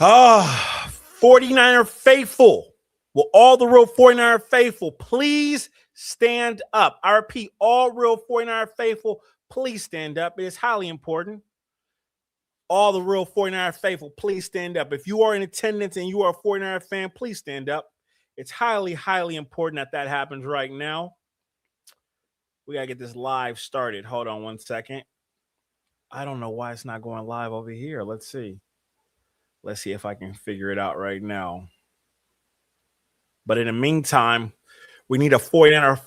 49er faithful. Will all the real 49er faithful please stand up? I repeat, all real 49er faithful, please stand up. It is highly important. All the real 49er faithful, please stand up. If you are in attendance and you are a 49er fan, please stand up. It's highly, highly important that happens right now. We got to get this live started. Hold on one second. I don't know why it's not going live over here. Let's see. Let's see if I can figure it out right now. But in the meantime, we need a 49er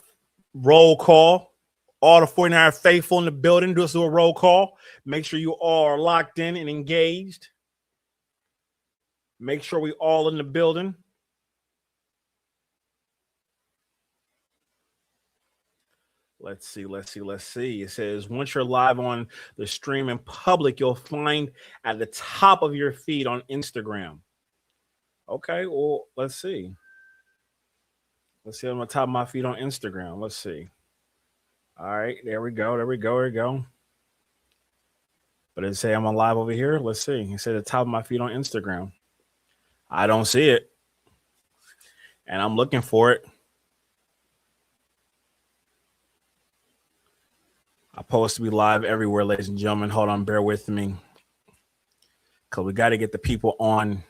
roll call. All the 49er faithful in the building, do a roll call. Make sure you all are locked in and engaged. Make sure we all in the building. Let's see. It says, once you're live on the stream in public, you'll find at the top of your feed on Instagram. Okay, well, let's see. Let's see on the top of my feed on Instagram. Let's see. All right, there we go. But it say I'm on live over here. Let's see. It said the top of my feed on Instagram. I don't see it. And I'm looking for it. I'm supposed to be live everywhere, ladies and gentlemen. Hold on, bear with me. Because we got to get the people on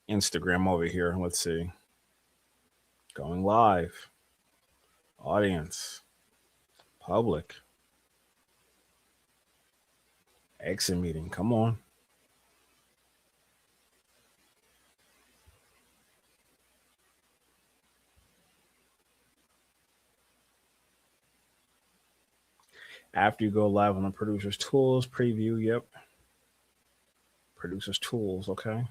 Instagram over here. Let's see. Going live. Audience. Public. Exit meeting. Come on. After you go live on the producer's tools preview, yep. Producer's tools, okay.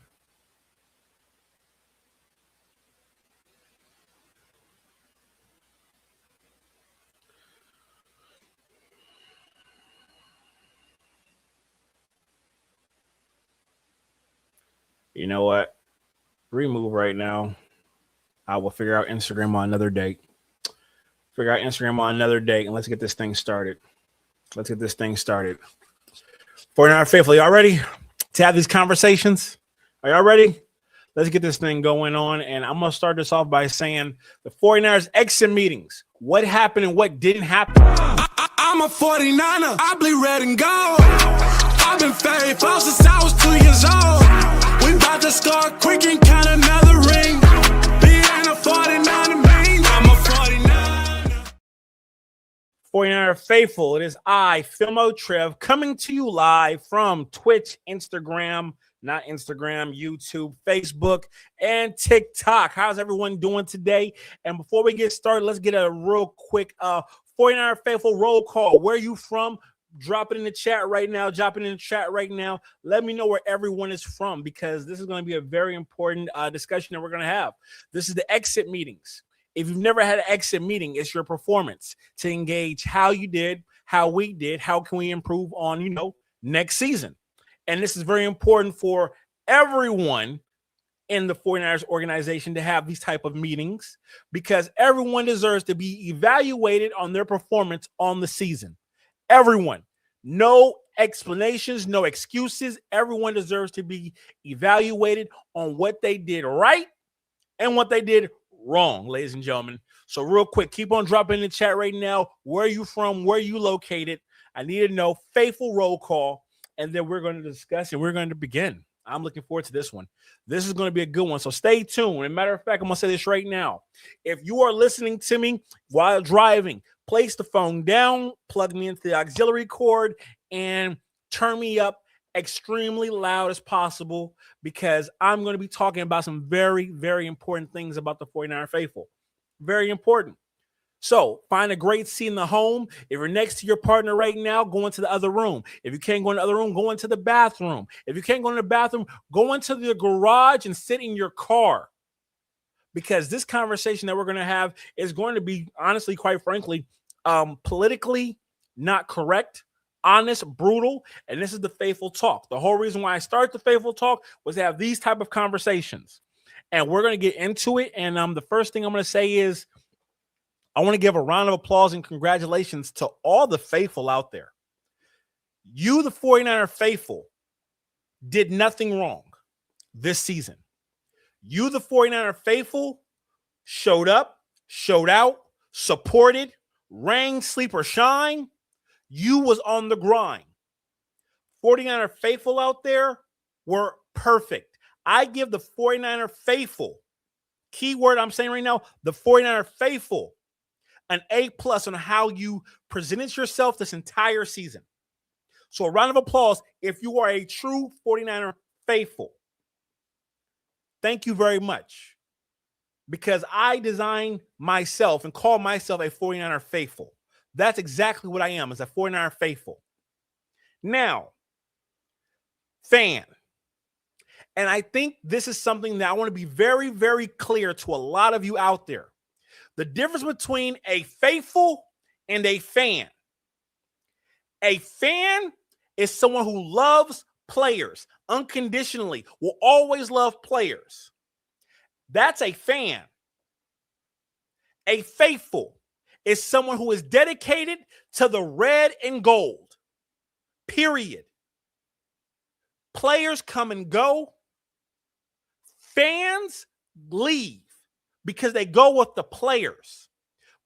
You know what? Remove right now. I will figure out Instagram on another date. And let's get this thing started. 49er faithful, y'all ready to have these conversations? Are y'all ready? Let's get this thing going on. And I'm going to start this off by saying the 49ers exit meetings. What happened and what didn't happen? I'm a 49er. I bleed red and gold. I've been faithful since I was 2 years old. We about to score quick and count another ring. Being a 49er means I'm a 49er. 49er faithful, it is I, Filmo Trev, coming to you live from Twitch, Instagram, YouTube, Facebook, and TikTok. How's everyone doing today? And before we get started, let's get a real quick 49er faithful roll call. Where are you from? Drop it in the chat right now. Let me know where everyone is from, because this is going to be a very important discussion that we're going to have. This is the exit meetings. If you've never had an exit meeting, it's your performance to engage how you did, how we did, how can we improve on, next season. And this is very important for everyone in the 49ers organization to have these type of meetings, because everyone deserves to be evaluated on their performance on the season. Everyone. No explanations, no excuses. Everyone deserves to be evaluated on what they did right and what they did wrong, ladies and gentlemen. So real quick, keep on dropping in the chat right now. Where are you from? Where are you located? I need to know. Faithful roll call. And then we're going to discuss and we're going to begin. I'm looking forward to this one. This is going to be a good one. So stay tuned. As a matter of fact, I'm going to say this right now. If you are listening to me while driving, place the phone down, plug me into the auxiliary cord, and turn me up extremely loud as possible, because I'm going to be talking about some very, very important things about the 49er faithful. Very important. So find a great seat in the home. If you're next to your partner right now, go into the other room. If you can't go in the other room, go into the bathroom. If you can't go in the bathroom, go into the garage and sit in your car. Because this conversation that we're going to have is going to be, honestly, quite frankly, politically not correct, honest, brutal, and this is the faithful talk. The whole reason why I started the faithful talk was to have these type of conversations, and we're going to get into it. And the first thing I'm going to say is I want to give a round of applause and congratulations to all the faithful out there. You, the 49er faithful, did nothing wrong this season. You, the 49er faithful, showed up, showed out, supported, rang, sleep, or shine. You was on the grind. 49er faithful out there were perfect. I give the 49er faithful, keyword I'm saying right now, the 49er faithful, an A+ on how you presented yourself this entire season. So a round of applause if you are a true 49er faithful. Thank you very much. Because I designed myself and call myself a 49er faithful. That's exactly what I am, as a 49er faithful. Now, fan. And I think this is something that I want to be very, very clear to a lot of you out there. The difference between a faithful and a fan. A fan is someone who loves players unconditionally, will always love players. That's a fan. A faithful is someone who is dedicated to the red and gold. Period. Players come and go. Fans leave because they go with the players.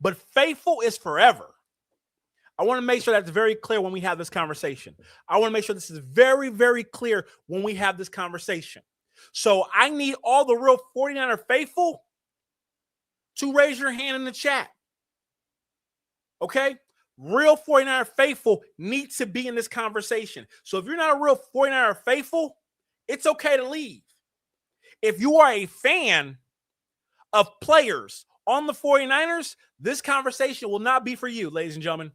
But faithful is forever. I want to make sure that's very clear when we have this conversation. I want to make sure this is very, very clear when we have this conversation. So I need all the real 49er faithful to raise your hand in the chat. Okay? Real 49er faithful need to be in this conversation. So if you're not a real 49er faithful, it's okay to leave. If you are a fan of players on the 49ers, this conversation will not be for you, ladies and gentlemen.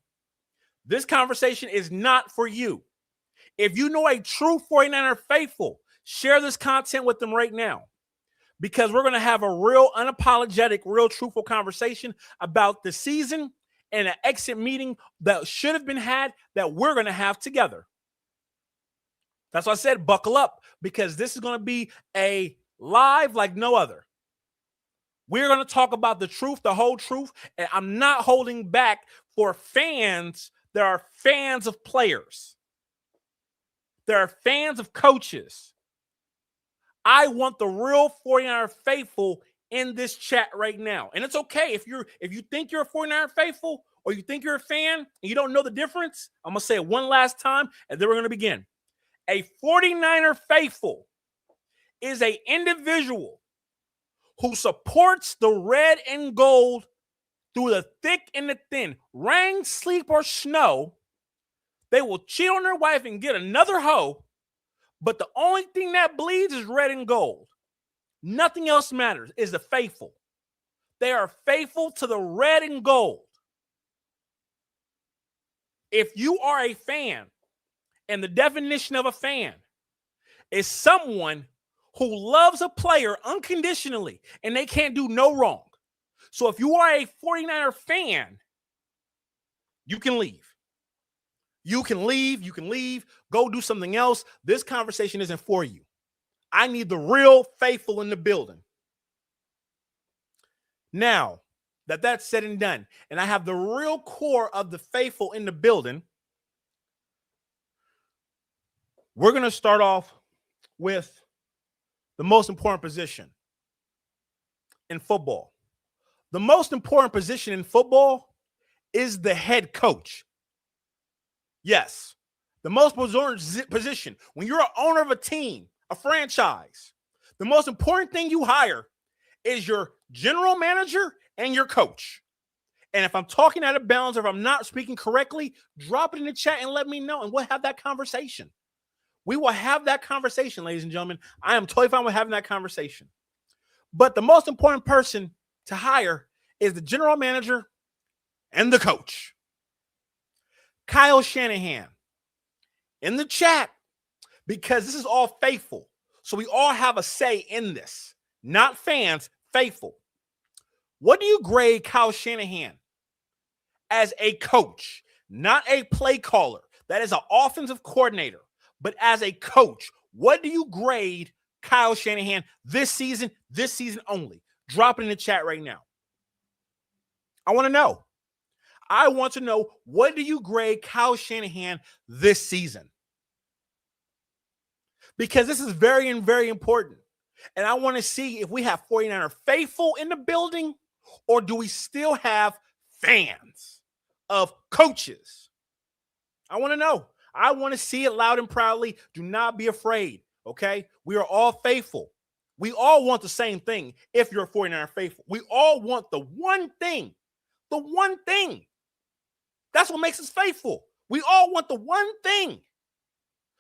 This conversation is not for you. If you know a true 49er faithful, share this content with them right now, because we're going to have a real unapologetic, real truthful conversation about the season and an exit meeting that should have been had that we're going to have together. That's why I said buckle up, because this is going to be a live like no other. We're going to talk about the truth, the whole truth, and I'm not holding back for fans. There are fans of players. There are fans of coaches. I want the real 49er faithful in this chat right now. And it's okay if you think you're a 49er faithful or you think you're a fan and you don't know the difference. I'm going to say it one last time and then we're going to begin. A 49er faithful is an individual who supports the red and gold through the thick and the thin, rain, sleep, or snow. They will cheat on their wife and get another hoe, but the only thing that bleeds is red and gold. Nothing else matters. Is the faithful. They are faithful to the red and gold. If you are a fan, and the definition of a fan is someone who loves a player unconditionally and they can't do no wrong. So if you are a 49er fan, you can leave. You can leave, go do something else. This conversation isn't for you. I need the real faithful in the building. Now that that's said and done, and I have the real core of the faithful in the building, we're going to start off with the most important position in football. The most important position in football is the head coach. Yes, the most important position. When you're an owner of a team, a franchise, the most important thing you hire is your general manager and your coach. And if I'm talking out of bounds or if I'm not speaking correctly, drop it in the chat and let me know, and we'll have that conversation. We will have that conversation, ladies and gentlemen. I am totally fine with having that conversation. But the most important person to hire is the general manager and the coach. Kyle Shanahan in the chat, because this is all faithful. So we all have a say in this. Not fans, faithful. What do you grade Kyle Shanahan as a coach, not a play caller? That is an offensive coordinator. But as a coach, what do you grade Kyle Shanahan this season only? Drop it in the chat right now. I want to know. I want to know, what do you grade Kyle Shanahan this season? because this is very and very important. And I want to see if we have 49er faithful in the building, or do we still have fans of coaches? I want to know. I want to see it loud and proudly. Do not be afraid, okay? We are all faithful. We all want the same thing if you're a 49er faithful. We all want the one thing. The one thing. That's what makes us faithful. We all want the one thing.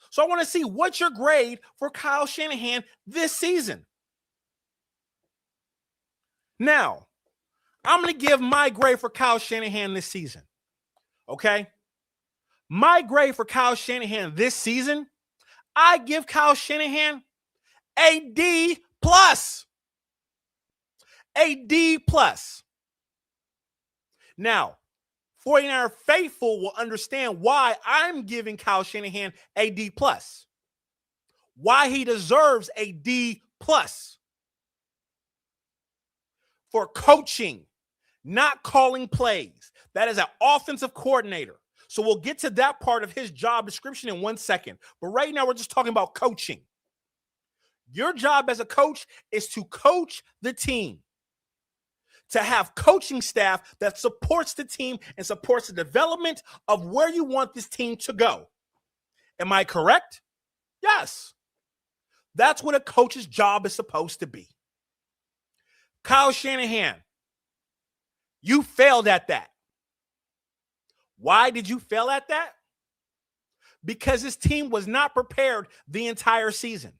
So I want to see what's your grade for Kyle Shanahan this season. Now, I'm going to give my grade for Kyle Shanahan this season. Okay? My grade for Kyle Shanahan this season, I give Kyle Shanahan a D+. A D+. Now, 49er faithful will understand why I'm giving Kyle Shanahan a D+. Why he deserves a D+. For coaching, not calling plays. That is an offensive coordinator. So we'll get to that part of his job description in 1 second. But right now, we're just talking about coaching. Your job as a coach is to coach the team, to have coaching staff that supports the team and supports the development of where you want this team to go. Am I correct? Yes. That's what a coach's job is supposed to be. Kyle Shanahan, you failed at that. Why did you fail at that? Because this team was not prepared the entire season.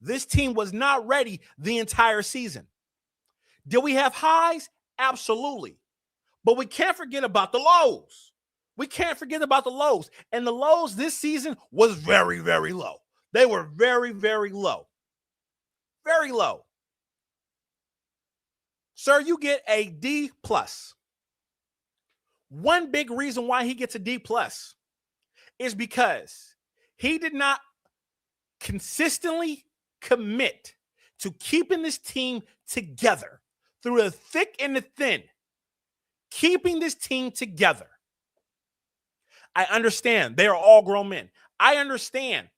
This team was not ready the entire season. Did we have highs? Absolutely. But we can't forget about the lows. We can't forget about the lows. And the lows this season was very, very low. They were very, very low. Very low. Sir, you get a D+. One big reason why he gets a D+ is because he did not consistently commit to keeping this team together through the thick and the thin, keeping this team together. I understand they are all grown men. I understand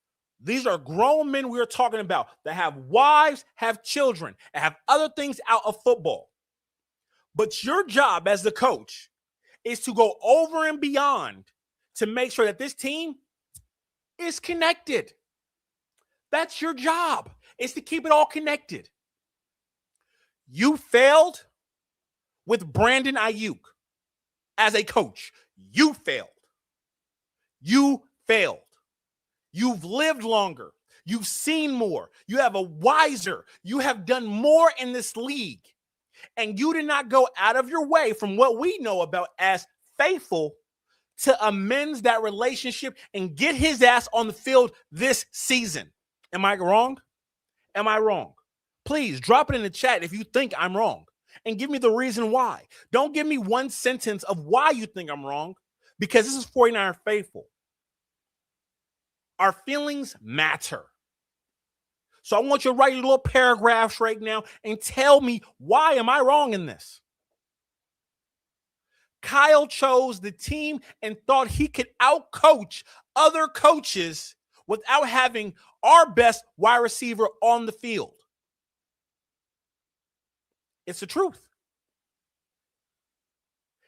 these are grown men we are talking about that have wives, have children, and have other things out of football. But your job as the coach is to go over and beyond to make sure that this team is connected. That's your job, is to keep it all connected. You failed with Brandon Ayuk as a coach. You failed. You failed. You've lived longer. You've seen more. You have a wiser. You have done more in this league. And you did not go out of your way from what we know about as faithful to amend that relationship and get his ass on the field this season. Am I wrong? Am I wrong? Please drop it in the chat if you think I'm wrong and give me the reason why. Don't give me one sentence of why you think I'm wrong, because this is 49er faithful. Our feelings matter. So I want you to write your little paragraphs right now and tell me, why am I wrong in this? Kyle chose the team and thought he could outcoach other coaches without having our best wide receiver on the field. It's the truth.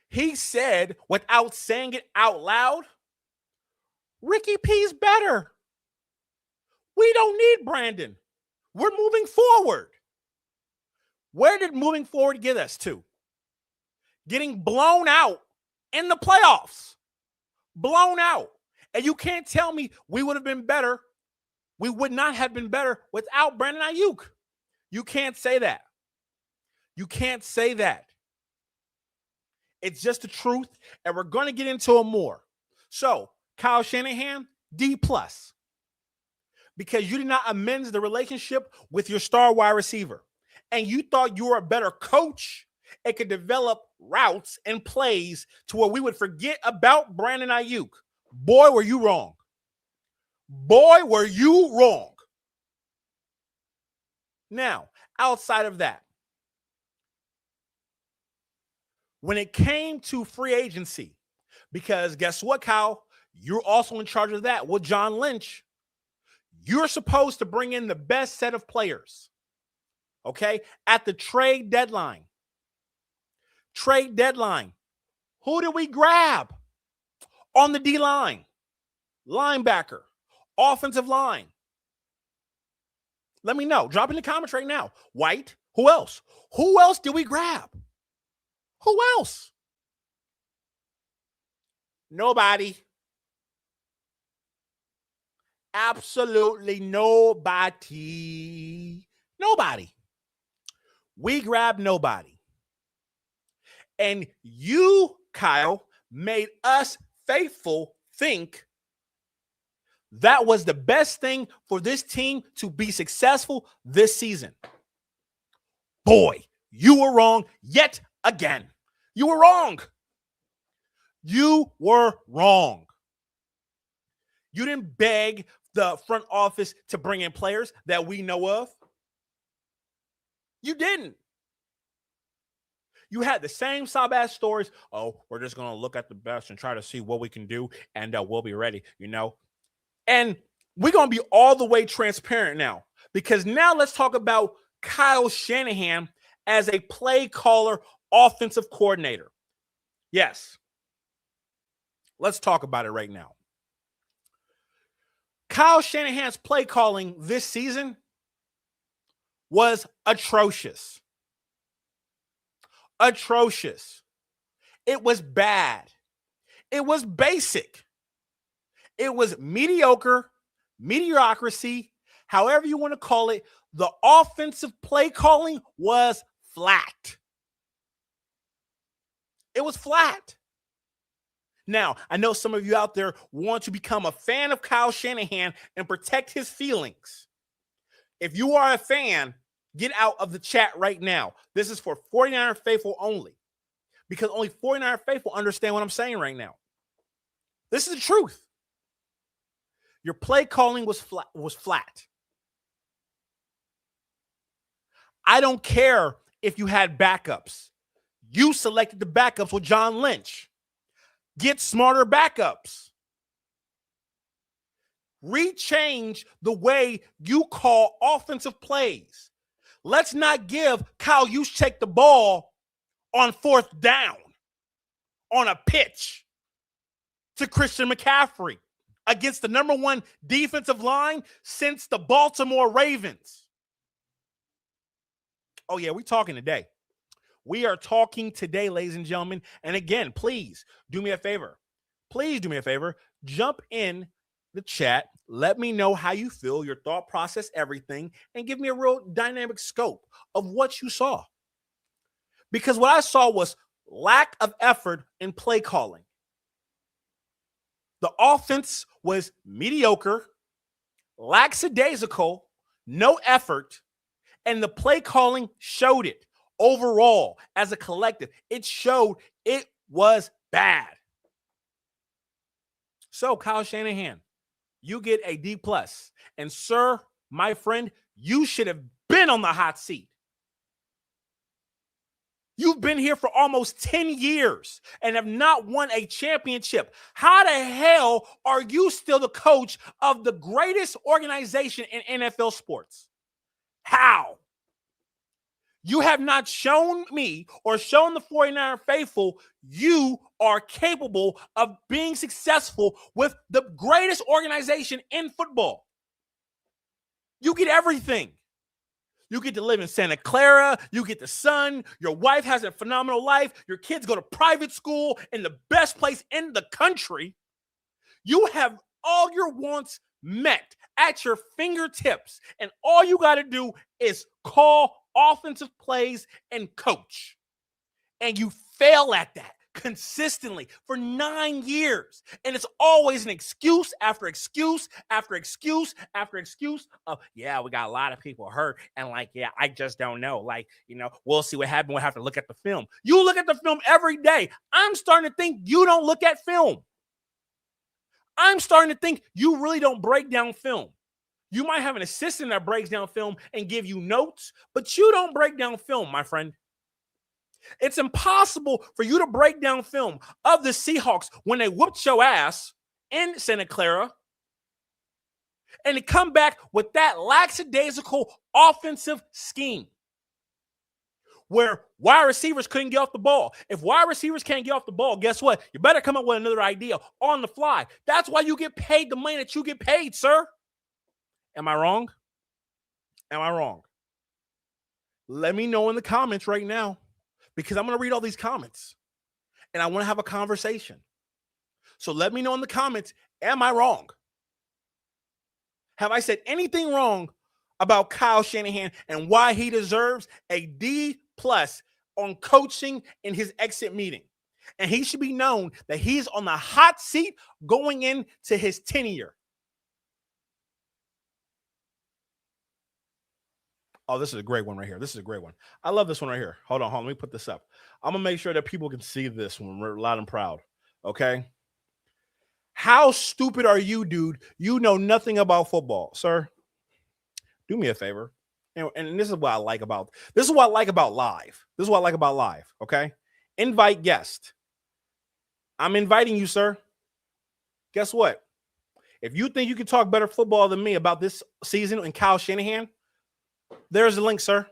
He said, without saying it out loud, Ricky P's better. We don't need Brandon. We're moving forward. Where did moving forward get us to? Getting blown out in the playoffs. Blown out. And you can't tell me we would have been better. We would not have been better without Brandon Ayuk. You can't say that. You can't say that. It's just the truth, and we're going to get into it more. So, Kyle Shanahan, D+. Because you did not amend the relationship with your star wide receiver. And you thought you were a better coach and could develop routes and plays to where we would forget about Brandon Ayuk. Boy, were you wrong. Boy, were you wrong. Now, outside of that, when it came to free agency, because guess what, Kyle? You're also in charge of that with John Lynch. You're supposed to bring in the best set of players, okay? At the trade deadline. Who did we grab? On the D-line, linebacker, offensive line. Let me know. Drop in the comments right now. White. Who else? Who else did we grab? Who else? Nobody. Absolutely nobody. Nobody. We grabbed nobody. And you, Kyle, made us faithful think that was the best thing for this team to be successful this season. Boy, you were wrong yet again. You were wrong. You were wrong. You didn't beg the front office to bring in players that we know of. You didn't. You had the same sob-ass stories. Oh, we're just going to look at the best and try to see what we can do, and we'll be ready, you know. And we're going to be all the way transparent now, because now let's talk about Kyle Shanahan as a play caller, offensive coordinator. Yes. Let's talk about it right now. Kyle Shanahan's play calling this season was atrocious. Atrocious. It was bad. It was basic. It was mediocre, mediocrity, however you want to call it. The offensive play calling was flat. It was flat. Now, I know some of you out there want to become a fan of Kyle Shanahan and protect his feelings. If you are a fan, get out of the chat right now. This is for 49er faithful only, because only 49er faithful understand what I'm saying right now. This is the truth. Your play calling was flat. I don't care if you had backups. You selected the backups with John Lynch. Get smarter backups. Rechange the way you call offensive plays. Let's not give Kyle Juszczyk the ball on 4th down on a pitch to Christian McCaffrey against the number 1 defensive line since the Baltimore Ravens. Oh, yeah, we're talking today. We are talking today, ladies and gentlemen. And again, please do me a favor. Please do me a favor. Jump in the chat. Let me know how you feel, your thought process, everything, and give me a real dynamic scope of what you saw. Because what I saw was lack of effort in play calling. The offense was mediocre, lackadaisical, no effort, and the play calling showed it. Overall, as a collective, it showed it was bad. So, Kyle Shanahan, you get a D+. And, sir, my friend, you should have been on the hot seat. You've been here for almost 10 years and have not won a championship. How the hell are you still the coach of the greatest organization in NFL sports? How? You have not shown me or shown the 49er faithful you are capable of being successful with the greatest organization in football. You get everything. You get to live in Santa Clara. You get the sun. Your wife has a phenomenal life. Your kids go to private school in the best place in the country. You have all your wants met at your fingertips. And all you got to do is call offensive plays and coach. And you fail at that consistently for 9 years. And it's always an excuse after excuse after excuse after excuse of, yeah, we got a lot of people hurt. And like, yeah, I just don't know. Like, you know, we'll see what happens. We'll have to look at the film. You look at the film every day. I'm starting to think you don't look at film. I'm starting to think you really don't break down film. You might have an assistant that breaks down film and give you notes, but you don't break down film, my friend. It's impossible for you to break down film of the Seahawks when they whooped your ass in Santa Clara and to come back with that lackadaisical offensive scheme where wide receivers couldn't get off the ball. If wide receivers can't get off the ball, guess what? You better come up with another idea on the fly. That's why you get paid the money that you get paid, sir. Am I wrong? Am I wrong? Let me know in the comments right now, because I'm going to read all these comments and I want to have a conversation. So let me know in the comments, am I wrong? Have I said anything wrong about Kyle Shanahan and why he deserves a D+ on coaching in his exit meeting? And he should be known that he's on the hot seat going into his tenure. Oh, this is a great one right here. This is a great one. I love this one right here. Hold on. Let me put this up. I'm going to make sure that people can see this one. We're loud and proud. Okay? How stupid are you, dude? You know nothing about football, sir. Do me a favor. And this is what I like about live. This is what I like about live. Okay? Invite guest. I'm inviting you, sir. Guess what? If you think you can talk better football than me about this season and Kyle Shanahan, there's a link, sir.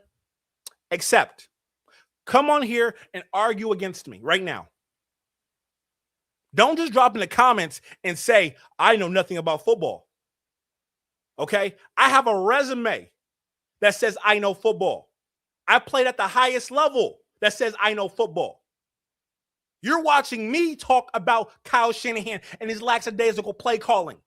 Except, come on here and argue against me right now. Don't just drop in the comments and say, I know nothing about football. Okay? I have a resume that says I know football. I played at the highest level that says I know football. You're watching me talk about Kyle Shanahan and his lackadaisical play calling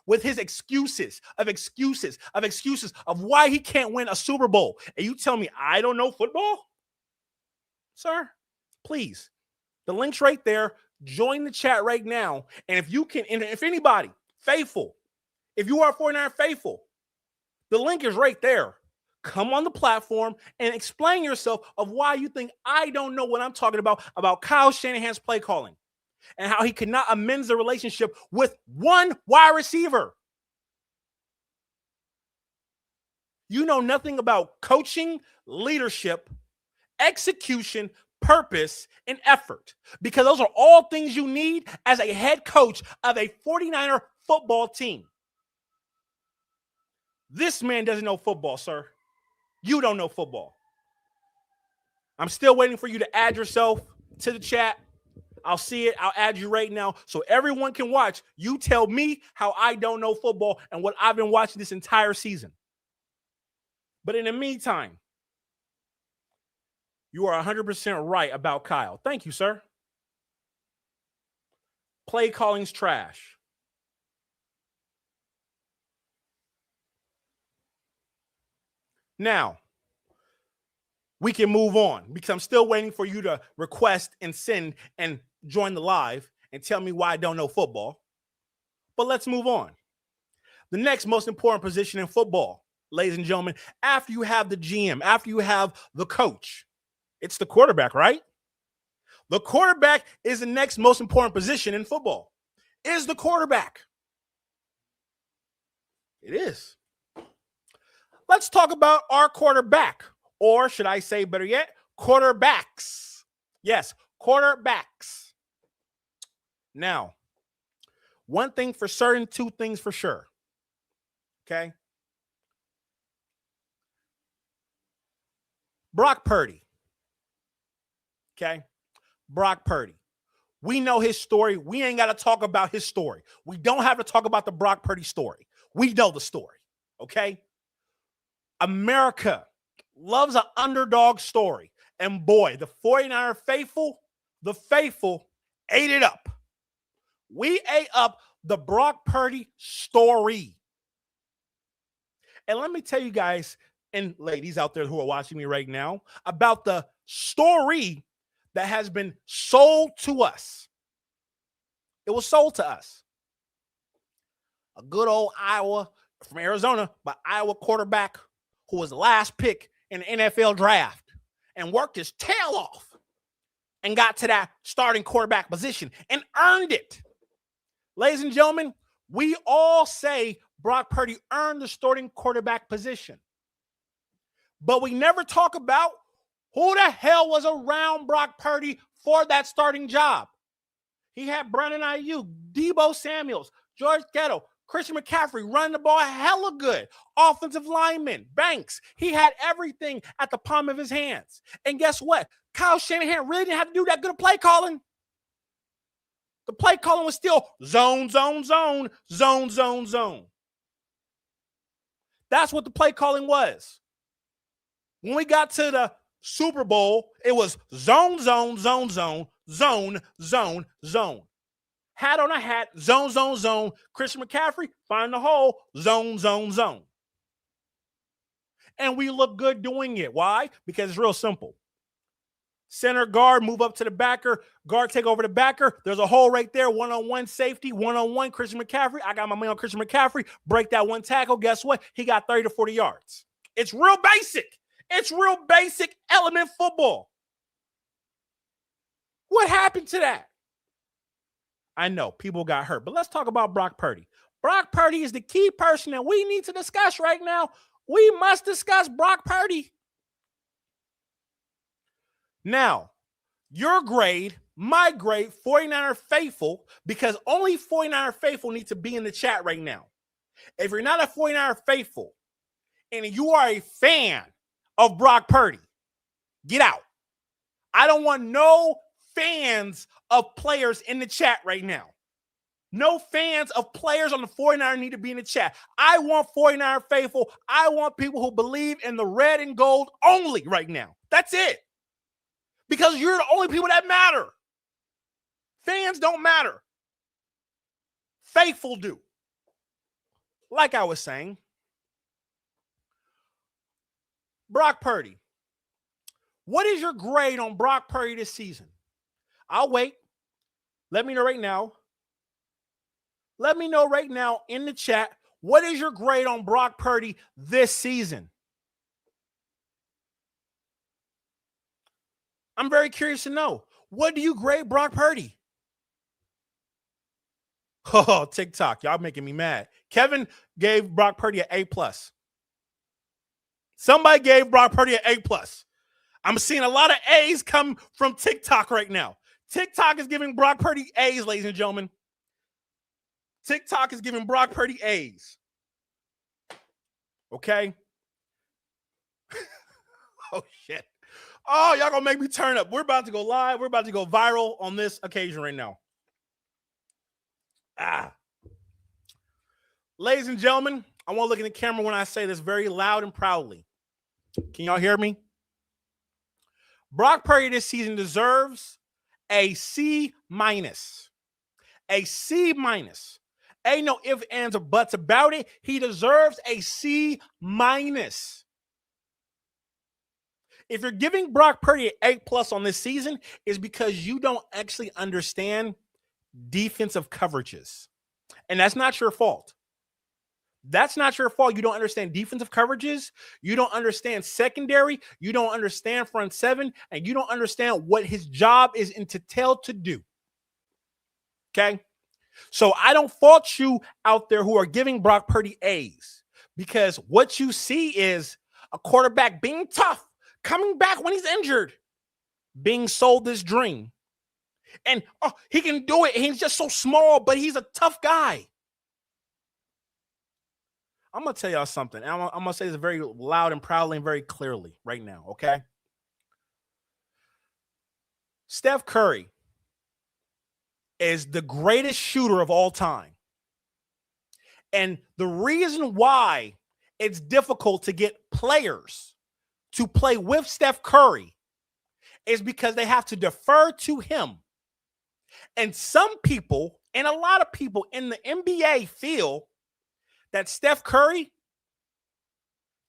with his excuses of why he can't win a Super Bowl. And you tell me I don't know football? Sir, please. The link's right there. Join the chat right now. And if you can, and if anybody, faithful, if you are 49er faithful, the link is right there. Come on the platform and explain yourself of why you think I don't know what I'm talking about Kyle Shanahan's play calling and how he cannot amend the relationship with one wide receiver. You know nothing about coaching, leadership, execution, purpose, and effort, because those are all things you need as a head coach of a 49er football team. This man doesn't know football, sir. You don't know football. I'm still waiting for you to add yourself to the chat. I'll see it. I'll add you right now so everyone can watch. You tell me how I don't know football and what I've been watching this entire season. But in the meantime, you are 100% right about Kyle. Thank you, sir. Play calling's trash. Now, we can move on because I'm still waiting for you to request and send and join the live and tell me why I don't know football. But let's move on. The next most important position in football, ladies and gentlemen, after you have the GM, after you have the coach, it's the quarterback, right? The quarterback is the next most important position in football. Is the quarterback. It is. Let's talk about our quarterback, or should I say better yet, quarterbacks. Yes, quarterbacks. Now, one thing for certain, two things for sure. Okay? Brock Purdy. Okay? Brock Purdy. We know his story. We ain't got to talk about his story. We don't have to talk about the Brock Purdy story. We know the story. Okay? America loves an underdog story. And boy, the 49er faithful, the faithful ate it up. We ate up the Brock Purdy story. And let me tell you guys and ladies out there who are watching me right now about the story that has been sold to us. It was sold to us. A good old Iowa from Arizona, but Iowa quarterback who was the last pick in the NFL draft and worked his tail off and got to that starting quarterback position and earned it. Ladies and gentlemen, we all say Brock Purdy earned the starting quarterback position. But we never talk about who the hell was around Brock Purdy for that starting job. He had Brandon Ayuk, Deebo Samuels, George Kittle, Christian McCaffrey running the ball hella good. Offensive lineman, Banks. He had everything at the palm of his hands. And guess what? Kyle Shanahan really didn't have to do that good of play calling. The play calling was still zone, zone, zone, zone, zone, zone. That's what the play calling was. When we got to the Super Bowl, it was zone, zone, zone, zone, zone, zone, zone. Hat on a hat, zone, zone, zone. Christian McCaffrey, find the hole, zone, zone, zone. And we look good doing it. Why? Because it's real simple. Center guard, move up to the backer. Guard, take over the backer. There's a hole right there. One-on-one safety. One-on-one Christian McCaffrey. I got my man on Christian McCaffrey. Break that one tackle. Guess what? He got 30 to 40 yards. It's real basic. It's real basic element football. What happened to that? I know people got hurt, but let's talk about Brock Purdy. Brock Purdy is the key person that we need to discuss right now. We must discuss Brock Purdy. Now, your grade, my grade, 49er faithful, because only 49er faithful need to be in the chat right now. If you're not a 49er faithful and you are a fan of Brock Purdy, get out. I don't want no fans of players in the chat right now. No fans of players on the 49er need to be in the chat. I want 49er faithful. I want people who believe in the red and gold only right now. That's it. Because you're the only people that matter. Fans don't matter. Faithful do. Like I was saying, Brock Purdy. What is your grade on Brock Purdy this season? I'll wait. Let me know right now. Let me know right now in the chat. What is your grade on Brock Purdy this season? I'm very curious to know. What do you grade Brock Purdy? Oh, TikTok. Y'all making me mad. Kevin gave Brock Purdy an A+. Somebody gave Brock Purdy an A+. I'm seeing a lot of A's come from TikTok right now. TikTok is giving Brock Purdy A's, ladies and gentlemen. TikTok is giving Brock Purdy A's. Okay? Oh, shit. Oh, y'all gonna make me turn up. We're about to go live. We're about to go viral on this occasion right now. Ladies and gentlemen, I want to look in the camera when I say this very loud and proudly. Can y'all hear me? Brock Purdy this season deserves a C-. A C-. Ain't no ifs, ands, or buts about it. He deserves a C-. If you're giving Brock Purdy an A+ on this season, it's because you don't actually understand defensive coverages. And that's not your fault. That's not your fault. You don't understand defensive coverages. You don't understand secondary. You don't understand front seven. And you don't understand what his job is entailed to do. Okay? So I don't fault you out there who are giving Brock Purdy A's, because what you see is a quarterback being tough, coming back when he's injured, being sold this dream. And he can do it. He's just so small, but he's a tough guy. I'm going to tell y'all something. I'm going to say this very loud and proudly and very clearly right now, okay? Steph Curry is the greatest shooter of all time. And the reason why it's difficult to get players to play with Steph Curry is because they have to defer to him. And some people, and a lot of people in the NBA, feel that Steph Curry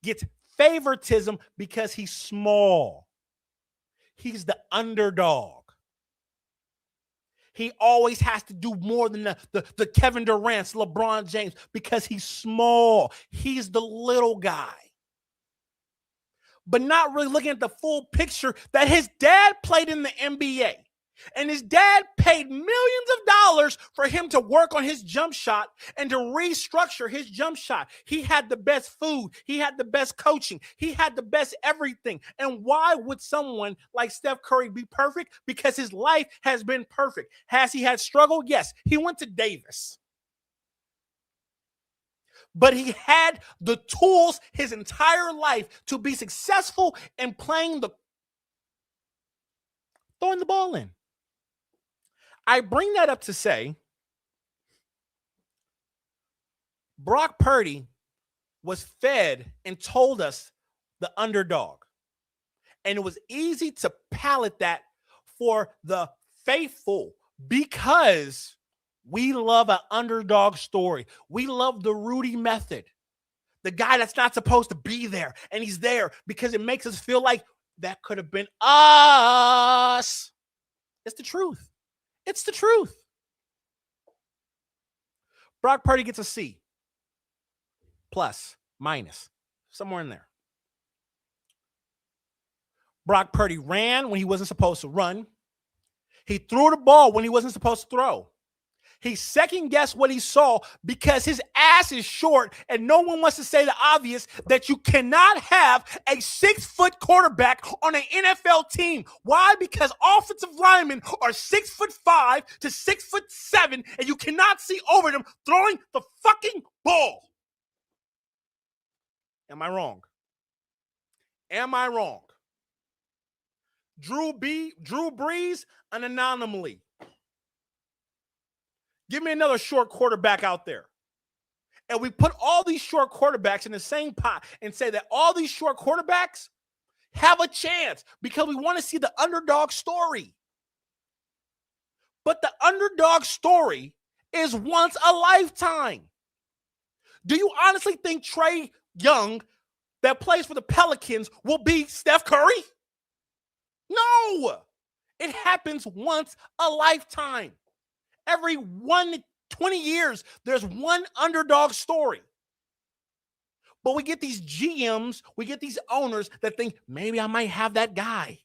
gets favoritism because he's small. He's the underdog. He always has to do more than the Kevin Durant's, LeBron James, because he's small. He's the little guy. But not really looking at the full picture that his dad played in the NBA. And his dad paid millions of dollars for him to work on his jump shot and to restructure his jump shot. He had the best food. He had the best coaching. He had the best everything. And why would someone like Steph Curry be perfect? Because his life has been perfect. Has he had struggle? Yes. He went to Davis. but he had the tools his entire life to be successful in throwing the ball in. I bring that up to say Brock Purdy was fed and told us the underdog. And it was easy to palate that for the faithful because we love an underdog story. We love the Rudy method. The guy that's not supposed to be there, and he's there because it makes us feel like that could have been us. It's the truth. It's the truth. Brock Purdy gets a C. Plus, minus, somewhere in there. Brock Purdy ran when he wasn't supposed to run. He threw the ball when he wasn't supposed to throw. He second-guessed what he saw because his ass is short and no one wants to say the obvious that you cannot have a 6-foot quarterback on an NFL team. Why? Because offensive linemen are 6'5" to 6'7", and you cannot see over them throwing the fucking ball. Am I wrong? Am I wrong? Drew Brees, an anomaly. Give me another short quarterback out there. And we put all these short quarterbacks in the same pot and say that all these short quarterbacks have a chance because we want to see the underdog story. But the underdog story is once a lifetime. Do you honestly think Trae Young that plays for the Pelicans will beat Steph Curry? No. It happens once a lifetime. Every 20 years, there's one underdog story. But we get these GMs, we get these owners that think, maybe I might have that guy.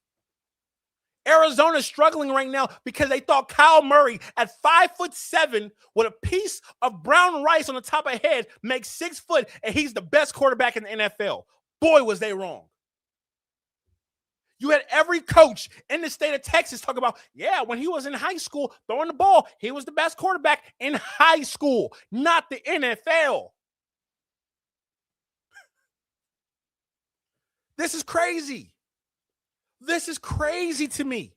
Arizona's struggling right now because they thought Kyle Murray at 5'7" with a piece of brown rice on the top of his head makes 6 foot, and he's the best quarterback in the NFL. Boy, was they wrong. You had every coach in the state of Texas talk about, yeah, when he was in high school throwing the ball, he was the best quarterback in high school, not the NFL. This is crazy. This is crazy to me.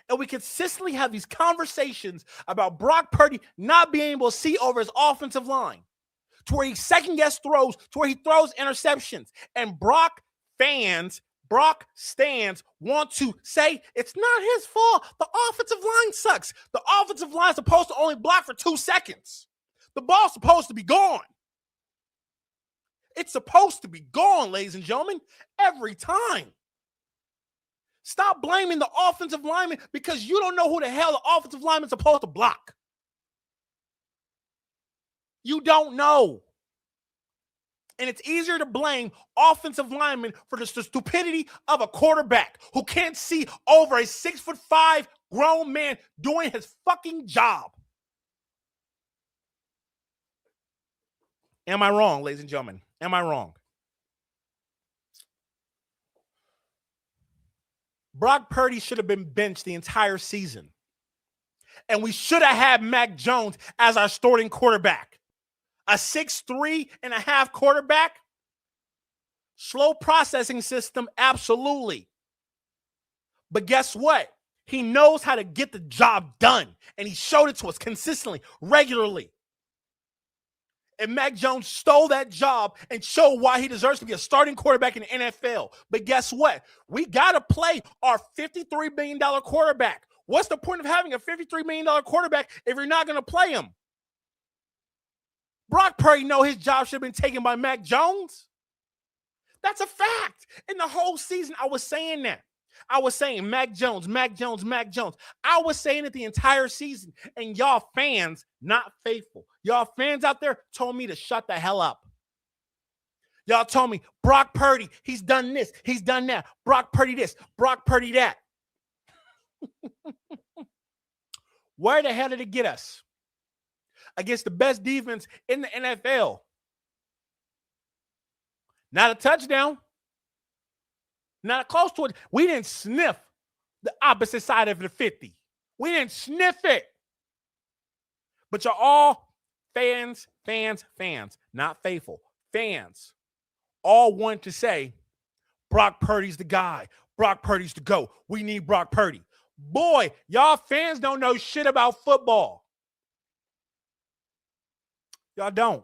And we consistently have these conversations about Brock Purdy not being able to see over his offensive line, to where he second-guess throws, to where he throws interceptions. And Brock stands want to say it's not his fault. The offensive line sucks. The offensive line is supposed to only block for 2 seconds. The ball's supposed to be gone. It's supposed to be gone, ladies and gentlemen, every time. Stop blaming the offensive lineman because you don't know who the hell the offensive lineman is supposed to block. You don't know. And it's easier to blame offensive linemen for the stupidity of a quarterback who can't see over a 6'5" grown man doing his fucking job. Am I wrong, ladies and gentlemen? Am I wrong? Brock Purdy should have been benched the entire season. And we should have had Mac Jones as our starting quarterback. A 6'3.5" quarterback? Slow processing system, absolutely. But guess what? He knows how to get the job done. And he showed it to us consistently, regularly. And Mac Jones stole that job and showed why he deserves to be a starting quarterback in the NFL. But guess what? We got to play our $53 million quarterback. What's the point of having a $53 million quarterback if you're not going to play him? Brock Purdy know his job should have been taken by Mac Jones. That's a fact. In the whole season, I was saying that. I was saying Mac Jones, Mac Jones, Mac Jones. I was saying it the entire season, and y'all fans, not faithful. Y'all fans out there told me to shut the hell up. Y'all told me, Brock Purdy, he's done this, he's done that. Brock Purdy this, Brock Purdy that. Where the hell did it get us? Against the best defense in the NFL. Not a touchdown. Not close to it. We didn't sniff the opposite side of the 50. We didn't sniff it. But you're all fans, not faithful, fans all want to say, Brock Purdy's the guy. Brock Purdy's the GOAT. We need Brock Purdy. Boy, y'all fans don't know shit about football. Y'all don't.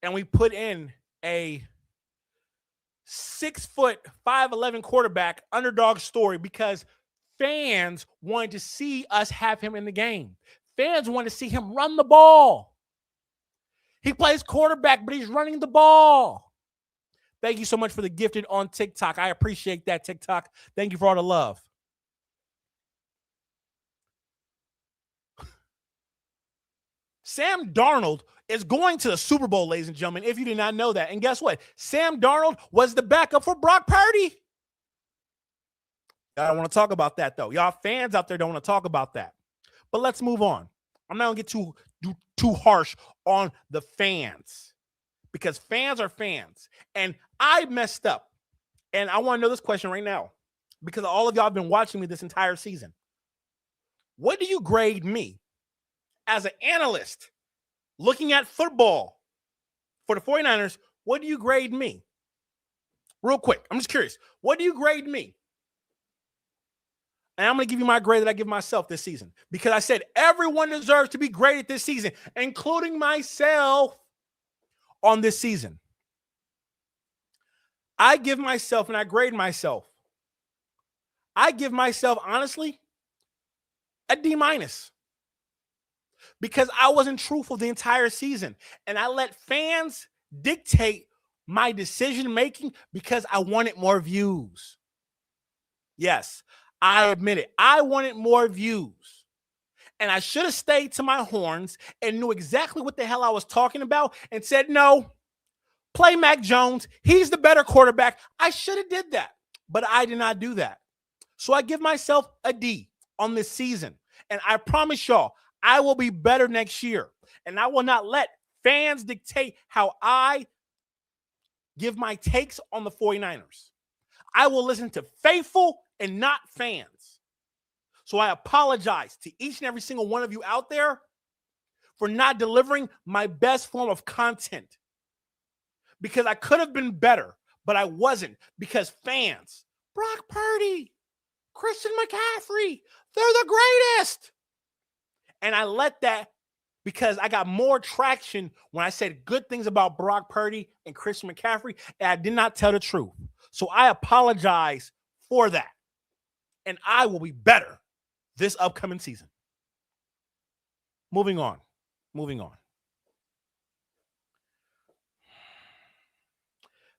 And we put in a 6 foot, 5'11" quarterback underdog story because fans wanted to see us have him in the game. Fans wanted to see him run the ball. He plays quarterback, but he's running the ball. Thank you so much for the gifted on TikTok. I appreciate that, TikTok. Thank you for all the love. Sam Darnold is going to the Super Bowl, ladies and gentlemen, if you did not know that. And guess what? Sam Darnold was the backup for Brock Purdy. I don't want to talk about that, though. Y'all fans out there don't want to talk about that. But let's move on. I'm not going to get too harsh on the fans because fans are fans. And I messed up. And I want to know this question right now because all of y'all have been watching me this entire season. What do you grade me as an analyst looking at football for the 49ers? What do you grade me? Real quick. I'm just curious. What do you grade me? And I'm going to give you my grade that I give myself this season because I said everyone deserves to be graded this season, including myself on this season. I give myself and I grade myself. I give myself, honestly, a D- because I wasn't truthful the entire season. And I let fans dictate my decision-making because I wanted more views. Yes, I admit it. I wanted more views. And I should have stayed to my horns and knew exactly what the hell I was talking about and said, no, play Mac Jones. He's the better quarterback. I should have did that, but I did not do that. So I give myself a D on this season. And I promise y'all, I will be better next year. And I will not let fans dictate how I give my takes on the 49ers. I will listen to faithful and not fans. So I apologize to each and every single one of you out there for not delivering my best form of content because I could have been better, but I wasn't because fans, Brock Purdy, Christian McCaffrey, they're the greatest. And I let that because I got more traction when I said good things about Brock Purdy and Christian McCaffrey, and I did not tell the truth. So I apologize for that. And I will be better this upcoming season. Moving on.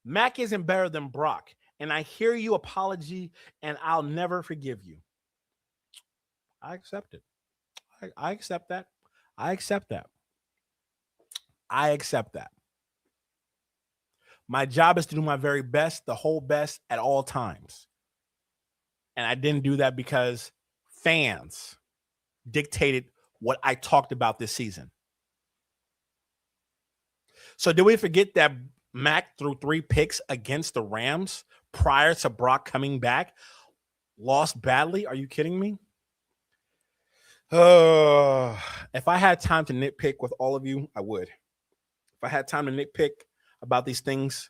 Mac isn't better than Brock, and I hear you apology, and I'll never forgive you. I accept it. I accept that. I accept that. My job is to do my very best, the whole best at all times. And I didn't do that because fans dictated what I talked about this season. So did we forget that Mac threw 3 picks against the Rams prior to Brock coming back? Lost badly? Are you kidding me? If I had time to nitpick with all of you, I would. If I had time to nitpick about these things,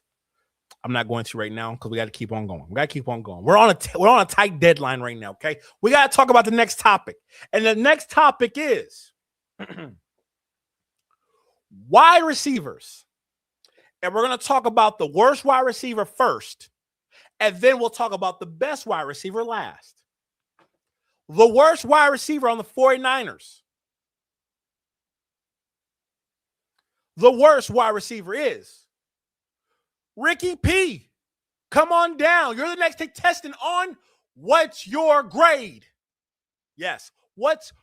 I'm not going to right now because we got to keep on going. We're on a tight deadline right now, okay? We got to talk about the next topic. And the next topic is wide receivers. And we're going to talk about the worst wide receiver first, and then we'll talk about the best wide receiver last. The worst wide receiver on the 49ers. The worst wide receiver is Ricky P. Come on down. You're the next contestant on What's Your Grade? Yes. What's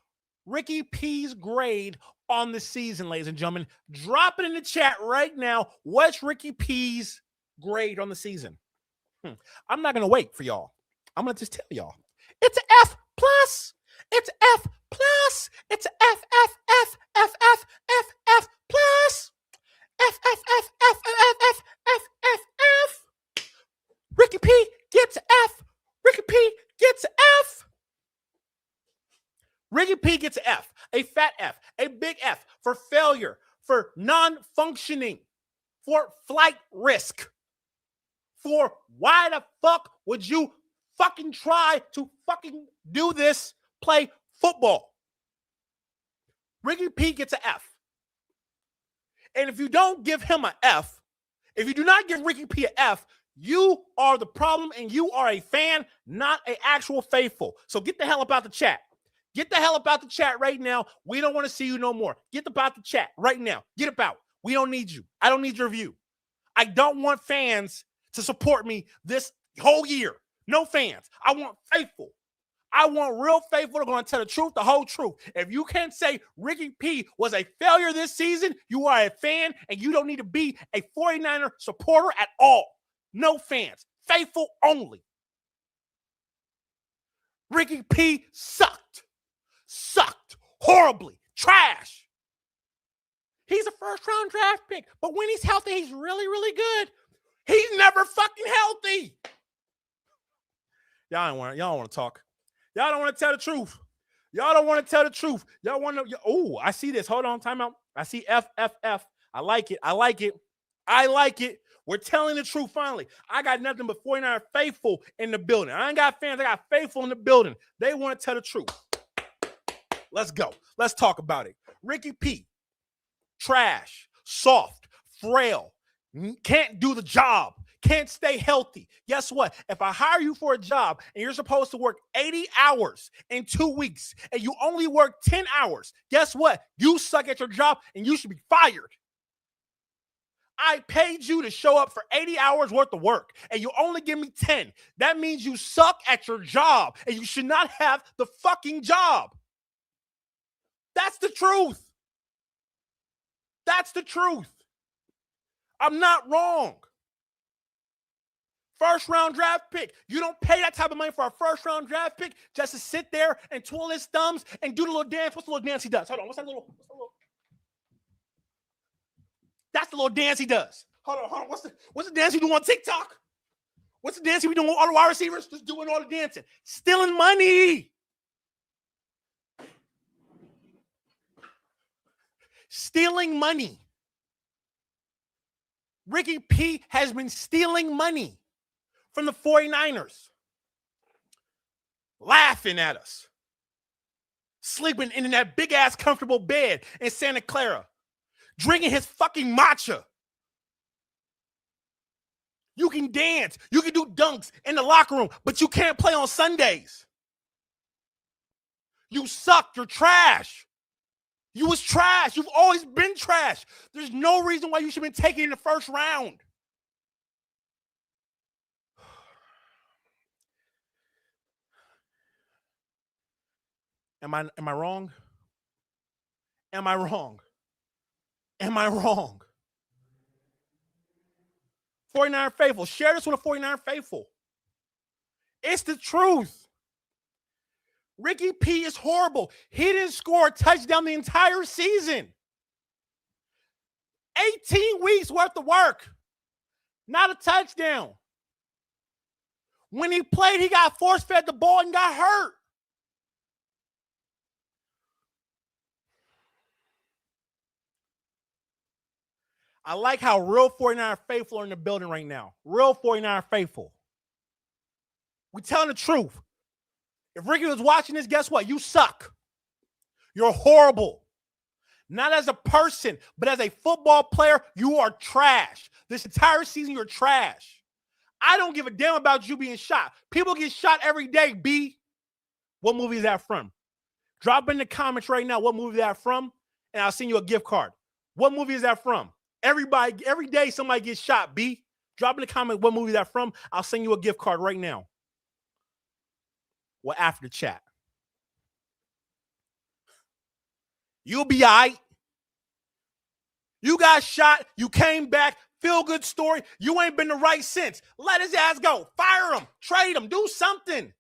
Ricky P's grade on the season, ladies and gentlemen? Drop it in the chat right now. What's Ricky P's grade on the season? I'm not going to wait for y'all. I'm going to just tell y'all. It's an F+. It's F+. It's F+. F. Ricky P gets F. Ricky P gets F. Ricky P gets F. A fat F. A big F for failure, for non-functioning, for flight risk, for why the fuck would you fucking try to fucking do this, play football? Ricky P gets an F. And if you don't give him an F, if you do not give Ricky P an F, you are the problem and you are a fan, not an actual faithful. So get the hell up out the chat. Get the hell up out the chat right now. We don't want to see you no more. Get up out the chat right now. Get up out. We don't need you. I don't need your view. I don't want fans to support me this whole year. No fans. I want faithful. I want real faithful that are going to tell the truth, the whole truth. If you can't say Ricky P was a failure this season, you are a fan and you don't need to be a 49er supporter at all. No fans. Faithful only. Ricky P sucked. Sucked. Horribly. Trash. He's a first-round draft pick, but when he's healthy, he's really, really good. He's never fucking healthy. Y'all don't want to talk. Y'all don't want to tell the truth. Y'all don't want to tell the truth. Y'all want to. Oh, I see this. Hold on. Time out. I see F. I like it. I like it. I like it. We're telling the truth finally. I got nothing but 49 faithful in the building. I ain't got fans. I got faithful in the building. They want to tell the truth. Let's go. Let's talk about it. Ricky P. Trash. Soft. Frail. Can't do the job. Can't stay healthy. Guess what? If I hire you for a job and you're supposed to work 80 hours in 2 weeks and you only work 10 hours, guess what? You suck at your job and you should be fired. I paid you to show up for 80 hours worth of work and you only give me 10. That means you suck at your job and you should not have the fucking job. That's the truth. That's the truth. I'm not wrong. First-round draft pick. You don't pay that type of money for a first-round draft pick just to sit there and twirl his thumbs and do the little dance. What's the little dance he does? Hold on. What's the little... That's the little dance he does. Hold on. What's the dance he do on TikTok? What's the dance he be doing with all the wide receivers? Just doing all the dancing. Stealing money. Stealing money. Ricky P has been stealing money from the 49ers. Laughing at us. Sleeping in that big-ass comfortable bed in Santa Clara. Drinking his fucking matcha. You can dance. You can do dunks in the locker room, but you can't play on Sundays. You suck. You're trash. You was trash. You've always been trash. There's no reason why you should have been taken in the first round. Am I wrong? Am I wrong? Am I wrong? 49 faithful. Share this with a 49 faithful. It's the truth. Ricky P is horrible. He didn't score a touchdown the entire season. 18 weeks worth of work. Not a touchdown. When he played, he got force-fed the ball and got hurt. I like how real 49 faithful are in the building right now. Real 49 faithful. We're telling the truth. If Ricky was watching this, guess what? You suck. You're horrible. Not as a person, but as a football player, you are trash. This entire season, you're trash. I don't give a damn about you being shot. People get shot every day, B. What movie is that from? Drop in the comments right now what movie is that from, and I'll send you a gift card. What movie is that from? Every day somebody gets shot, B. Drop in the comment what movie is that from. I'll send you a gift card right now. Well, after the chat. You'll be all right. You got shot. You came back. Feel good story. You ain't been the right since. Let his ass go. Fire him. Trade him. Do something.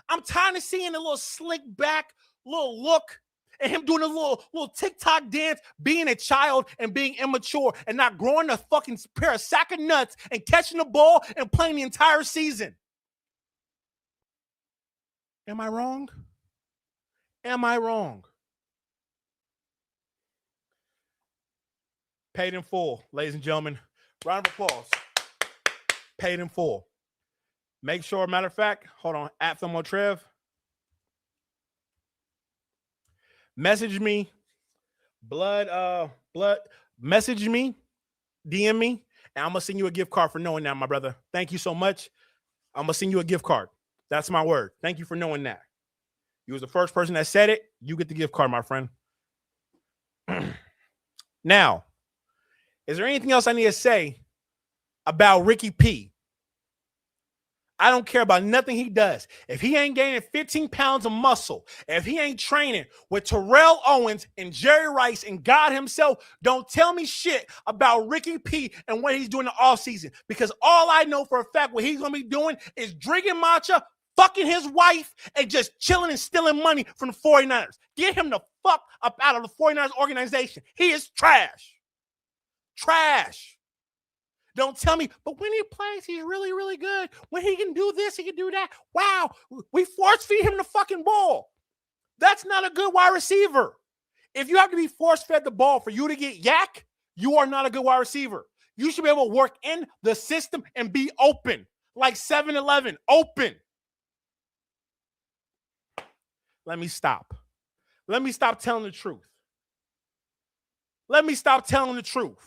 I'm tired of seeing a little slick back, little look, and him doing a little TikTok dance, being a child and being immature and not growing a fucking pair of sack of nuts and catching the ball and playing the entire season. Am I wrong? Am I wrong? Paid in full, ladies and gentlemen. Round of applause. Paid in full. Make sure, matter of fact, hold on, at Filmo Trev. Message me, message me, DM me, and I'm going to send you a gift card for knowing that, my brother. Thank you so much. I'm going to send you a gift card. That's my word. Thank you for knowing that. You was the first person that said it. You get the gift card, my friend. Now, is there anything else I need to say about Ricky P? I don't care about nothing he does. If he ain't gaining 15 pounds of muscle, if he ain't training with Terrell Owens and Jerry Rice and God himself, don't tell me shit about Ricky P and what he's doing in the offseason. Because all I know for a fact what he's going to be doing is drinking matcha, fucking his wife, and just chilling and stealing money from the 49ers. Get him the fuck up out of the 49ers organization. He is trash. Trash. Don't tell me, but when he plays, he's really, really good. When he can do this, he can do that. Wow, we force feed him the fucking ball. That's not a good wide receiver. If you have to be force fed the ball for you to get yak, you are not a good wide receiver. You should be able to work in the system and be open, like 7-Eleven, open. Let me stop. Let me stop telling the truth. Let me stop telling the truth.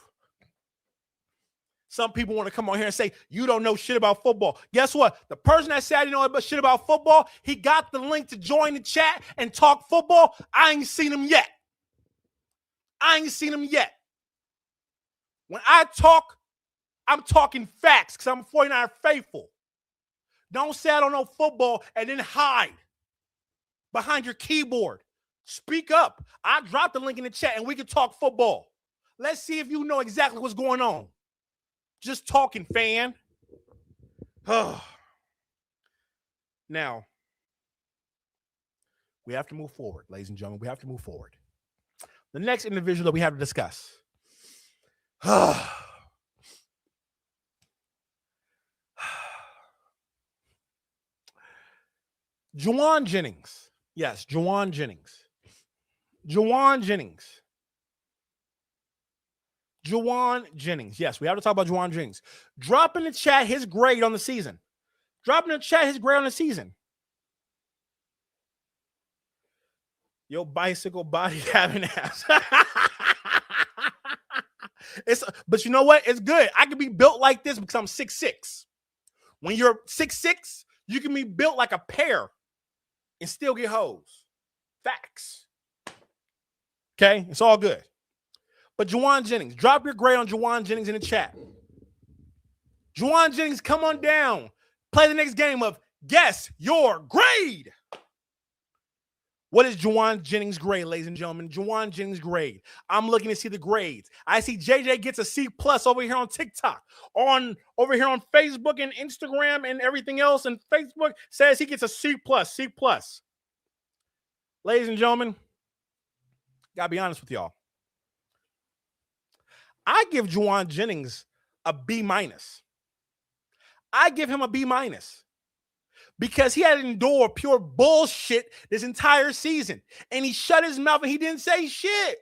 Some people want to come on here and say, you don't know shit about football. Guess what? The person that said I didn't know shit about football, he got the link to join the chat and talk football. I ain't seen him yet. I ain't seen him yet. When I talk, I'm talking facts because I'm a 49er faithful. Don't say I don't know football and then hide behind your keyboard. Speak up. I dropped the link in the chat and we can talk football. Let's see if you know exactly what's going on. Just talking, fan. Now, we have to move forward, ladies and gentlemen. We have to move forward. The next individual that we have to discuss. Juwan Jennings. Yes, Juwan Jennings. Juwan Jennings. Juwan Jennings. Yes, we have to talk about Juwan Jennings. Drop in the chat his grade on the season. Drop in the chat his grade on the season. Your bicycle body having ass. But you know what? It's good. I can be built like this because I'm 6'6". When you're 6'6", you can be built like a pear and still get hoes. Facts. Okay? It's all good. But Juwan Jennings, drop your grade on Juwan Jennings in the chat. Juwan Jennings, come on down. Play the next game of Guess Your Grade. What is Juwan Jennings' grade, ladies and gentlemen? Juwan Jennings' grade. I'm looking to see the grades. I see JJ gets a C+ over here on TikTok, over here on Facebook and Instagram and everything else. And Facebook says he gets a C+, C+. Ladies and gentlemen, gotta be honest with y'all. I give Juwan Jennings a B-. I give him a B- because he had to endure pure bullshit this entire season. And he shut his mouth and he didn't say shit.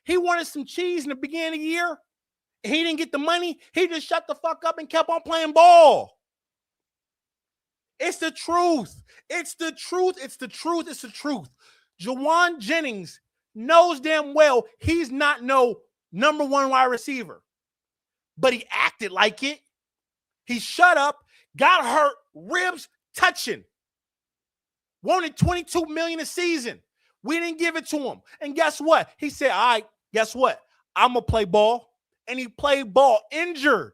He wanted some cheese in the beginning of the year. And he didn't get the money. He just shut the fuck up and kept on playing ball. It's the truth. It's the truth. It's the truth. It's the truth. Juwan Jennings knows damn well he's not no number one wide receiver. But he acted like it. He shut up, got hurt, ribs touching. Wanted $22 million a season. We didn't give it to him. And guess what? He said, all right, guess what? I'm going to play ball. And he played ball injured.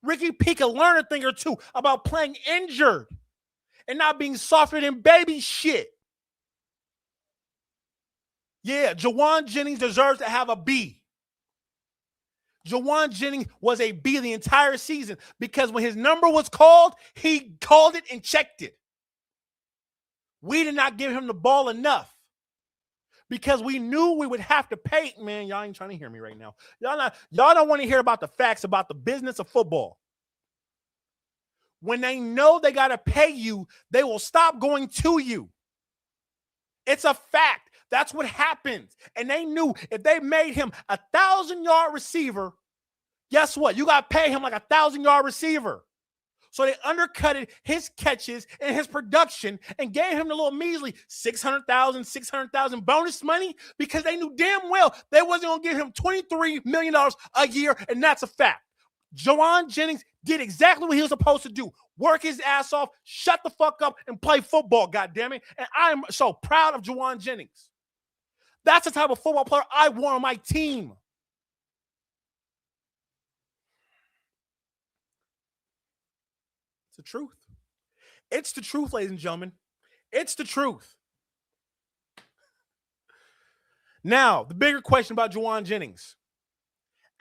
Ricky P can learn a thing or two about playing injured and not being softer than baby shit. Yeah, Juwan Jennings deserves to have a B. Juwan Jennings was a B the entire season because when his number was called, he called it and checked it. We did not give him the ball enough because we knew we would have to pay. Man, y'all ain't trying to hear me right now. Y'all don't want to hear about the facts about the business of football. When they know they got to pay you, they will stop going to you. It's a fact. That's what happens. And they knew if they made him a 1,000-yard receiver, guess what? You got to pay him like a 1,000-yard receiver. So they undercutted his catches and his production and gave him the little measly $600,000 bonus money because they knew damn well they wasn't going to give him $23 million a year, and that's a fact. Jauan Jennings did exactly what he was supposed to do. Work his ass off, shut the fuck up, and play football, goddammit. And I am so proud of Jauan Jennings. That's the type of football player I want on my team. It's the truth. It's the truth, ladies and gentlemen. It's the truth. Now, the bigger question about Jauan Jennings.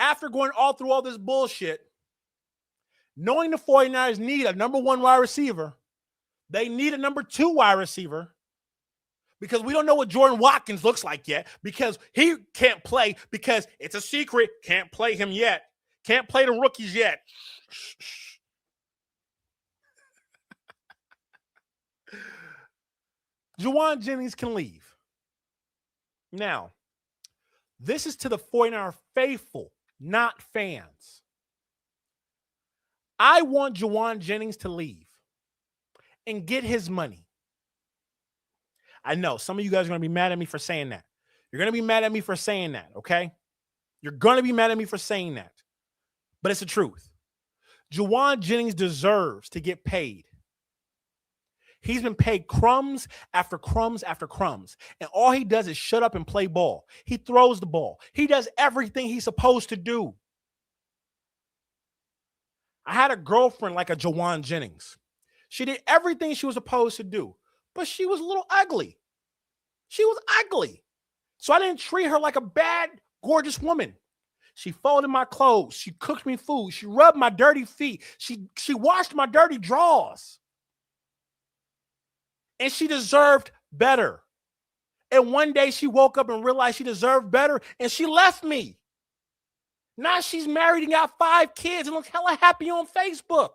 After going all through all this bullshit, knowing the 49ers need a number 1 wide receiver, they need a number 2 wide receiver because we don't know what Jordan Watkins looks like yet because he can't play because it's a secret. Can't play him yet. Can't play the rookies yet. Jauan Jennings can leave. Now, this is to the 49er faithful, not fans. I want Jauan Jennings to leave and get his money. I know some of you guys are going to be mad at me for saying that. You're going to be mad at me for saying that, okay? You're going to be mad at me for saying that. But it's the truth. Jauan Jennings deserves to get paid. He's been paid crumbs after crumbs after crumbs. And all he does is shut up and play ball. He throws the ball. He does everything he's supposed to do. I had a girlfriend like a Jauan Jennings. She did everything she was supposed to do, but she was a little ugly. She was ugly. So I didn't treat her like a bad, gorgeous woman. She folded my clothes. She cooked me food. She rubbed my dirty feet. She washed my dirty drawers. And she deserved better. And one day she woke up and realized she deserved better, and she left me. Now she's married and got 5 kids and looks hella happy on Facebook.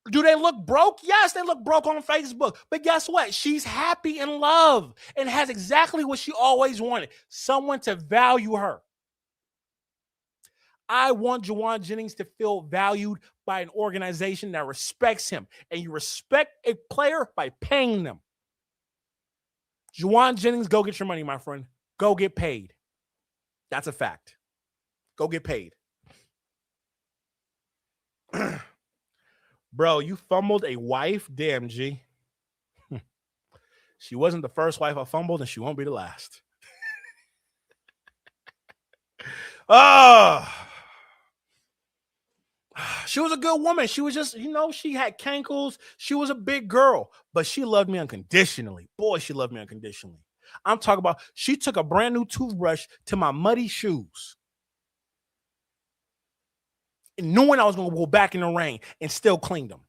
Do they look broke? Yes, they look broke on Facebook. But guess what? She's happy in love and has exactly what she always wanted. Someone to value her. I want Jauan Jennings to feel valued by an organization that respects him. And you respect a player by paying them. Jauan Jennings, go get your money, my friend. Go get paid. That's a fact. Go get paid. Bro, you fumbled a wife? Damn, G. She wasn't the first wife I fumbled, and she won't be the last. Oh. She was a good woman. She was just, she had cankles. She was a big girl, but she loved me unconditionally. Boy, she loved me unconditionally. I'm talking about she took a brand new toothbrush to my muddy shoes. And knowing I was going to go back in the rain and still cleaned them.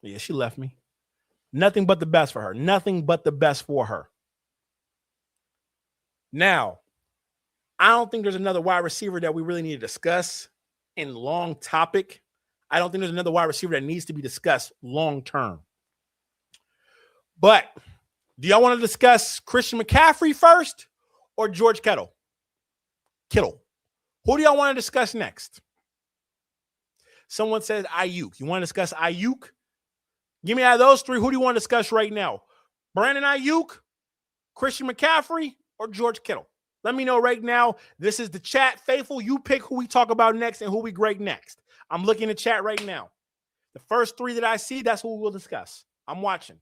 Yeah, she left me. Nothing but the best for her. Nothing but the best for her. Now, I don't think there's another wide receiver that we really need to discuss in long topic. I don't think there's another wide receiver that needs to be discussed long term. But do y'all want to discuss Christian McCaffrey first or George Kittle? Who do y'all want to discuss next? Someone says Ayuk. You want to discuss Ayuk? Give me out of those 3. Who do you want to discuss right now? Brandon Ayuk, Christian McCaffrey, or George Kittle? Let me know right now. This is the chat. Faithful, you pick who we talk about next and who we grade next. I'm looking at chat right now. The first 3 that I see, that's who we'll discuss. I'm watching.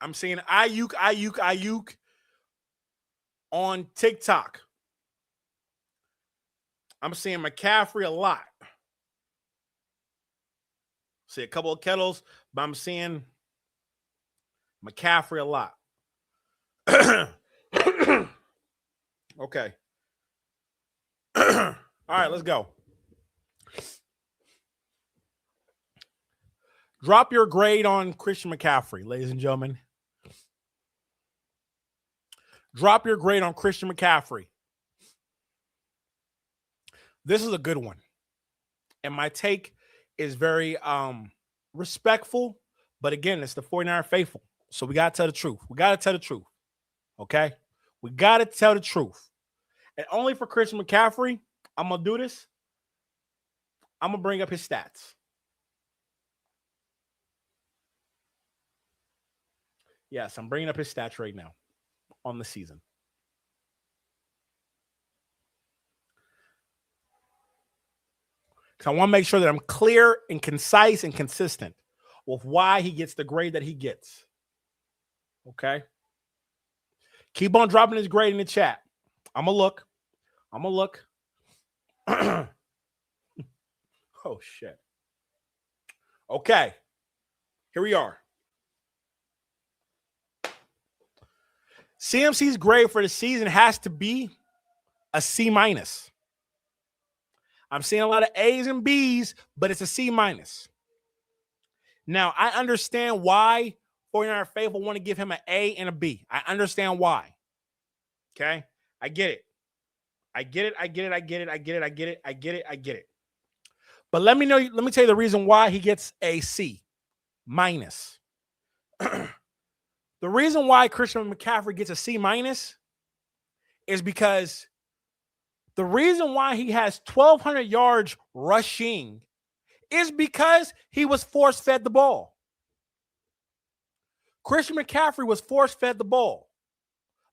I'm seeing Ayuk on TikTok. I'm seeing McCaffrey a lot. See a couple of Kettles, but I'm seeing McCaffrey a lot. Okay. All right, let's go. Drop your grade on Christian McCaffrey, ladies and gentlemen. Drop your grade on Christian McCaffrey. This is a good one. And my take is very respectful. But again, it's the 49er faithful. So we got to tell the truth. We got to tell the truth. Okay? We got to tell the truth. And only for Christian McCaffrey, I'm going to do this. I'm going to bring up his stats. Yes, I'm bringing up his stats right now on the season. Because I want to make sure that I'm clear and concise and consistent with why he gets the grade that he gets. Okay? Keep on dropping his grade in the chat. I'm going to look. Oh, shit. Okay. Here we are. CMC's grade for the season has to be a C-. I'm seeing a lot of A's and B's, but it's a C-. Now, I understand why 49er faithful want to give him an A and a B. I understand why. Okay? I get it. But let me tell you the reason why he gets a C-. The reason why Christian McCaffrey gets a C- is because the reason why he has 1,200 yards rushing is because he was force-fed the ball. Christian McCaffrey was force-fed the ball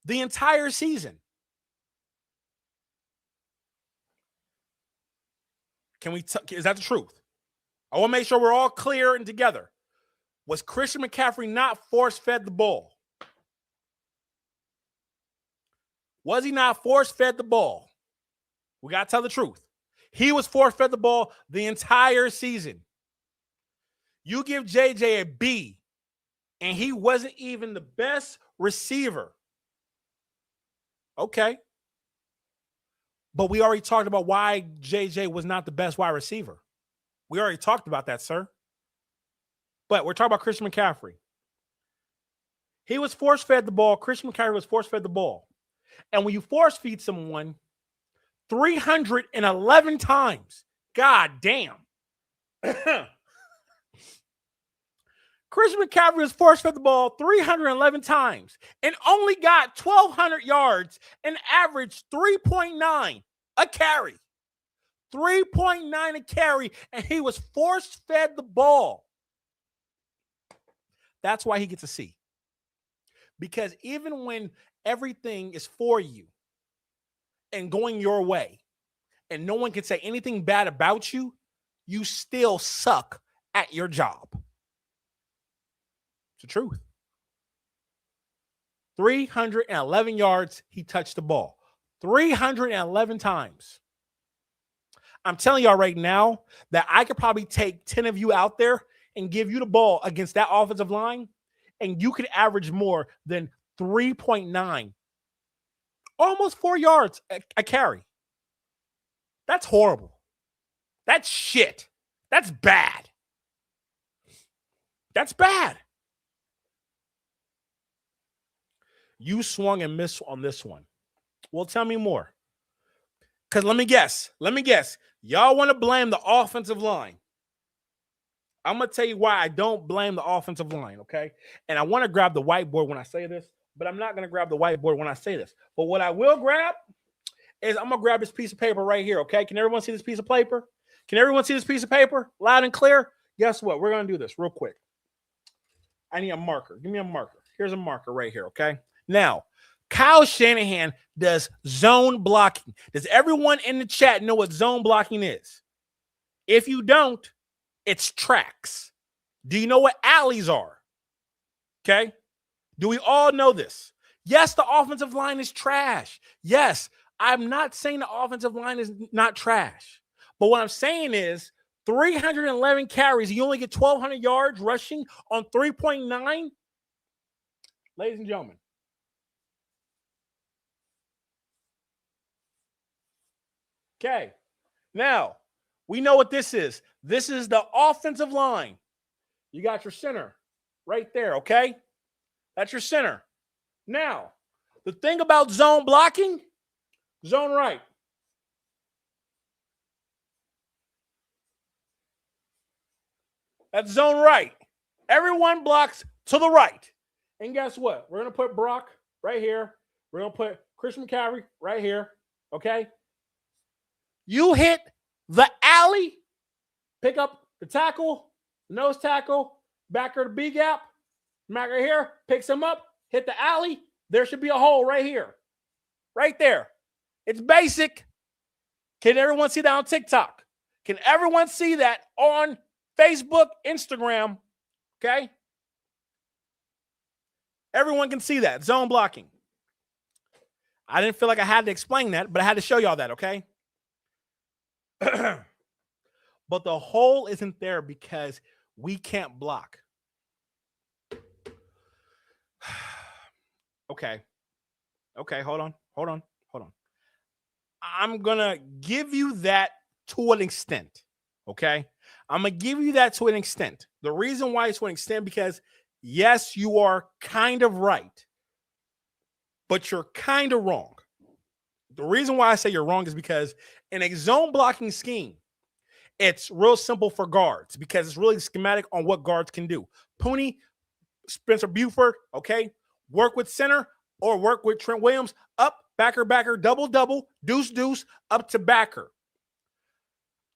the entire season. Is that the truth? I want to make sure we're all clear and together. Was Christian McCaffrey not force-fed the ball? Was he not force-fed the ball? We got to tell the truth. He was force-fed the ball the entire season. You give JJ a B, and he wasn't even the best receiver. Okay. But we already talked about why JJ was not the best wide receiver. We already talked about that, sir. But we're talking about Christian McCaffrey. He was force-fed the ball. Christian McCaffrey was force-fed the ball. And when you force-feed someone 311 times, god damn. Christian McCaffrey was force-fed the ball 311 times and only got 1,200 yards and averaged 3.9 a carry. 3.9 a carry, and he was force-fed the ball. That's why he gets a C. Because even when everything is for you and going your way, and no one can say anything bad about you, you still suck at your job. It's the truth. 311 yards, he touched the ball. 311 times. I'm telling y'all right now that I could probably take 10 of you out there and give you the ball against that offensive line, and you could average more than 3.9. Almost 4 yards a carry. That's horrible. That's shit. That's bad. That's bad. You swung and missed on this one. Well, tell me more. Because let me guess. Y'all want to blame the offensive line. I'm going to tell you why I don't blame the offensive line, okay? And I want to grab the whiteboard when I say this, but I'm not going to grab the whiteboard when I say this. But what I will grab is I'm going to grab this piece of paper right here, okay? Can everyone see this piece of paper? Loud and clear? Guess what? We're going to do this real quick. I need a marker. Give me a marker. Here's a marker right here, okay? Now, Kyle Shanahan does zone blocking. Does everyone in the chat know what zone blocking is? If you don't, it's tracks. Do you know what alleys are? Okay? Do we all know this? Yes, the offensive line is trash. Yes, I'm not saying the offensive line is not trash. But what I'm saying is 311 carries, you only get 1,200 yards rushing on 3.9. Ladies and gentlemen. Okay. Now, We know what this is. This is the offensive line. You got your center right there, okay? That's your center. Now, the thing about zone blocking, zone right. That's zone right. Everyone blocks to the right. And guess what? We're going to put Brock right here. We're going to put Christian McCaffrey right here, okay? You hit the alley, pick up the tackle, nose tackle, backer to B gap, Mac right here, picks him up, hit the alley. There should be a hole right here, right there. It's basic. Can everyone see that on TikTok? Can everyone see that on Facebook, Instagram? Okay? Everyone can see that. Zone blocking. I didn't feel like I had to explain that, but I had to show y'all that, okay? But the hole isn't there because we can't block. Okay, hold on. I'm going to give you that to an extent, okay? I'm going to give you that to an extent. The reason why it's to an extent because, yes, you are kind of right, but you're kind of wrong. The reason why I say you're wrong is because in a zone blocking scheme, it's real simple for guards because it's really schematic on what guards can do. Pooney, Spencer Buford, okay? Work with center or work with Trent Williams, up, backer, double, deuce, up to backer.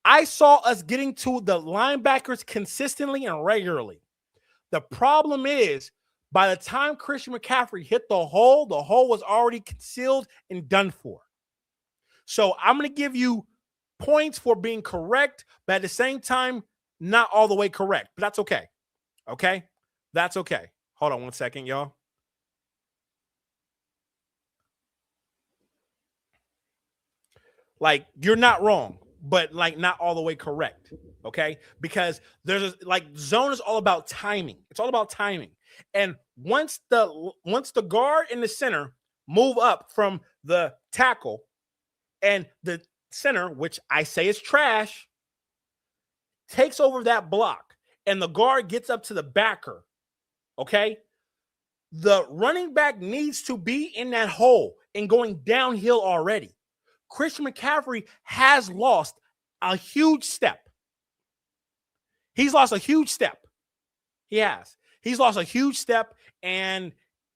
I saw us getting to the linebackers consistently and regularly. The problem is, by the time Christian McCaffrey hit the hole was already concealed and done for. So I'm going to give you points for being correct, but at the same time, not all the way correct. But that's okay. Okay? That's okay. Hold on one second, y'all. Like, you're not wrong, but like not all the way correct. Okay? Because there's zone is all about timing. It's all about timing. And once the guard in the center move up from the tackle and the center, which I say is trash, takes over that block and the guard gets up to the backer, okay? The running back needs to be in that hole and going downhill already. Christian McCaffrey has lost a huge step. He's lost a huge step. He has. He's lost a huge step, and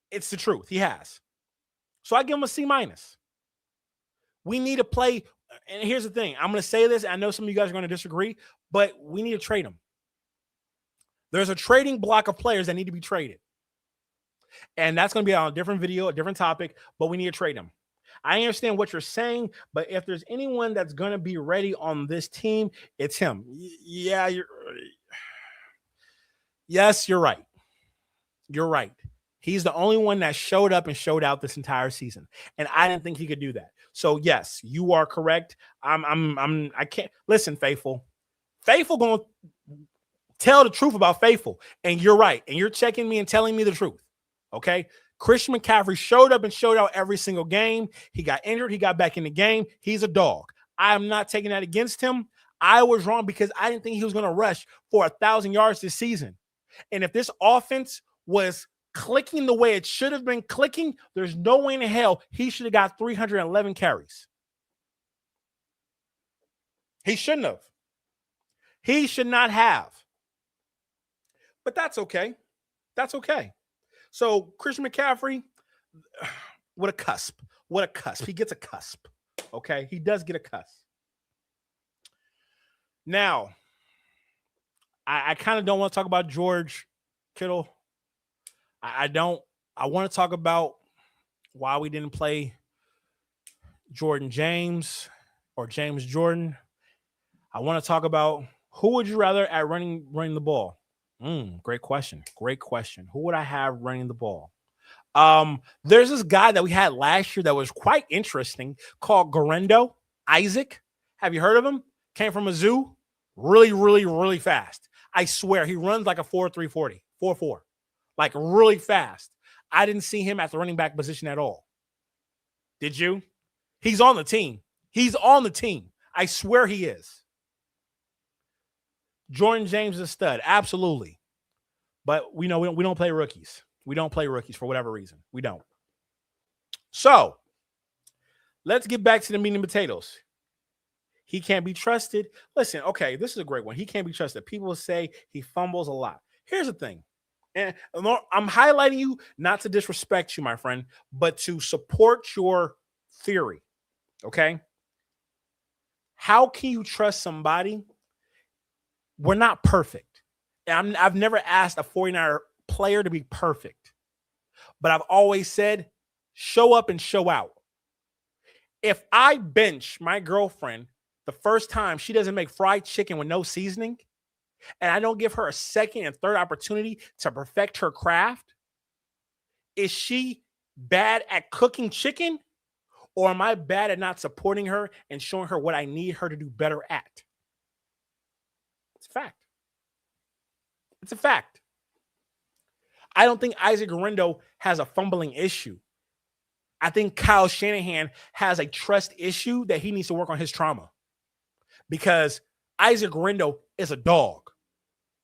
it's the truth. He has. So I give him a C-. We need to play, and here's the thing. I'm going to say this. I know some of you guys are going to disagree, but we need to trade him. There's a trading block of players that need to be traded. And that's going to be on a different video, a different topic, but we need to trade him. I understand what you're saying, but if there's anyone that's going to be ready on this team, it's him. Yes, you're right. You're right. He's the only one that showed up and showed out this entire season. And I didn't think he could do that. So yes, you are correct. I can't listen, Faithful. Faithful going to tell the truth about Faithful. And you're right. And you're checking me and telling me the truth. Okay. Christian McCaffrey showed up and showed out every single game. He got injured. He got back in the game. He's a dog. I am not taking that against him. I was wrong because I didn't think he was going to rush for 1,000 yards this season. And if this offense was clicking the way it should have been clicking, there's no way in hell he should have got 311 carries. He shouldn't have. He should not have. But that's okay. That's okay. So Christian McCaffrey, what a cusp. What a cusp. He gets a cusp. Okay? He does get a cusp. Now, I kind of don't want to talk about George Kittle. I don't. I want to talk about why we didn't play Jordan James or James Jordan. I want to talk about who would you rather at running the ball? Great question. Great question. Who would I have running the ball? There's this guy that we had last year that was quite interesting called Garendo Isaac. Have you heard of him? Came from a zoo. Really, really, really fast. I swear he runs like a 4.3 40, 4.4, like really fast. I didn't see him at the running back position at all. Did you? He's on the team. He's on the team. I swear he is. Jordan James is a stud, absolutely. But we know we don't play rookies. We don't play rookies for whatever reason. We don't. So let's get back to the meat and potatoes. He can't be trusted. Listen, okay, this is a great one. He can't be trusted. People say he fumbles a lot. Here's the thing. And I'm highlighting you not to disrespect you, my friend, but to support your theory. Okay? How can you trust somebody? We're not perfect. I've never asked a 49er player to be perfect. But I've always said, show up and show out. If I bench my girlfriend the first time she doesn't make fried chicken with no seasoning, and I don't give her a second and third opportunity to perfect her craft, is she bad at cooking chicken? Or am I bad at not supporting her and showing her what I need her to do better at? It's a fact. It's a fact. I don't think Isaac Guerrero has a fumbling issue. I think Kyle Shanahan has a trust issue that he needs to work on his trauma. Because Isaac Guerrero is a dog.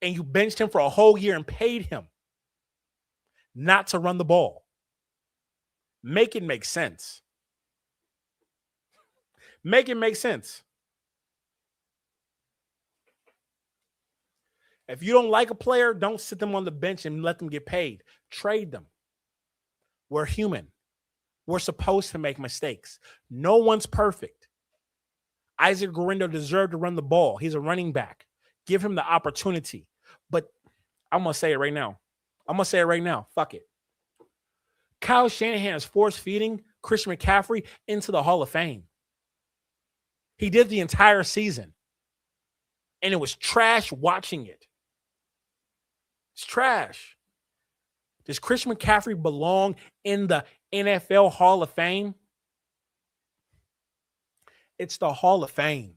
And you benched him for a whole year and paid him not to run the ball. Make it make sense. Make it make sense. If you don't like a player, don't sit them on the bench and let them get paid. Trade them. We're human. We're supposed to make mistakes. No one's perfect. Isaac Guerrero deserved to run the ball. He's a running back. Give him the opportunity. But I'm going to say it right now. Fuck it. Kyle Shanahan is force-feeding Christian McCaffrey into the Hall of Fame. He did the entire season. And it was trash watching it. It's trash. Does Christian McCaffrey belong in the NFL Hall of Fame? It's the Hall of Fame.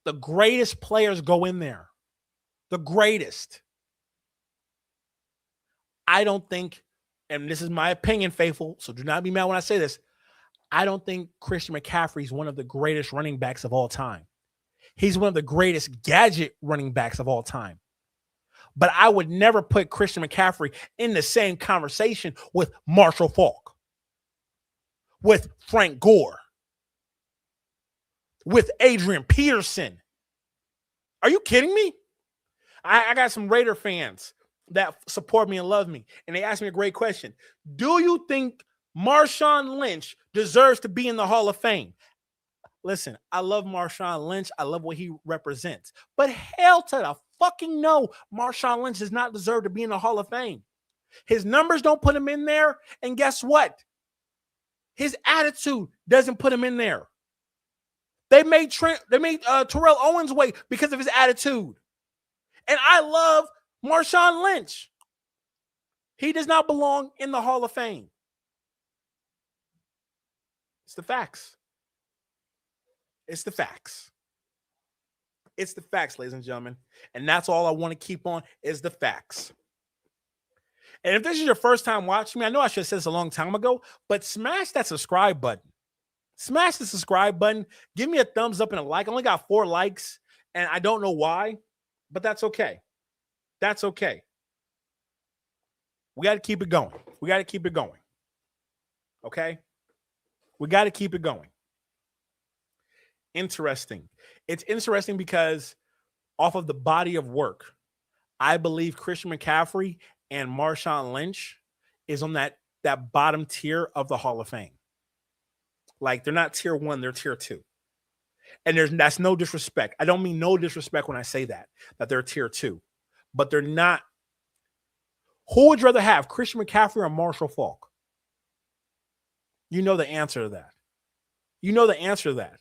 The greatest players go in there. The greatest. I don't think, and this is my opinion, faithful, so do not be mad when I say this, I don't think Christian McCaffrey is one of the greatest running backs of all time. He's one of the greatest gadget running backs of all time. But I would never put Christian McCaffrey in the same conversation with Marshall Faulk, with Frank Gore, with Adrian Peterson. Are you kidding me? I got some Raider fans that support me and love me, and they asked me a great question. Do you think Marshawn Lynch deserves to be in the Hall of Fame? Listen, I love Marshawn Lynch. I love what he represents. But hell to the fucking no, Marshawn Lynch does not deserve to be in the Hall of Fame. His numbers don't put him in there, and guess what? His attitude doesn't put him in there. They made Terrell Owens wait because of his attitude. And I love Marshawn Lynch. He does not belong in the Hall of Fame. It's the facts. It's the facts. It's the facts, ladies and gentlemen. And that's all I want to keep on is the facts. And if this is your first time watching me, I know I should have said this a long time ago, but smash that subscribe button. Smash the subscribe button. Give me a thumbs up and a like. I only got 4 likes, and I don't know why, but that's okay. That's okay. We got to keep it going. We got to keep it going. Okay? We got to keep it going. Interesting. It's interesting because off of the body of work, I believe Christian McCaffrey and Marshawn Lynch is on that bottom tier of the Hall of Fame. Like, they're not tier 1, they're tier 2. And that's no disrespect. I don't mean no disrespect when I say that they're tier 2. But they're not. Who would you rather have, Christian McCaffrey or Marshall Faulk? You know the answer to that. You know the answer to that.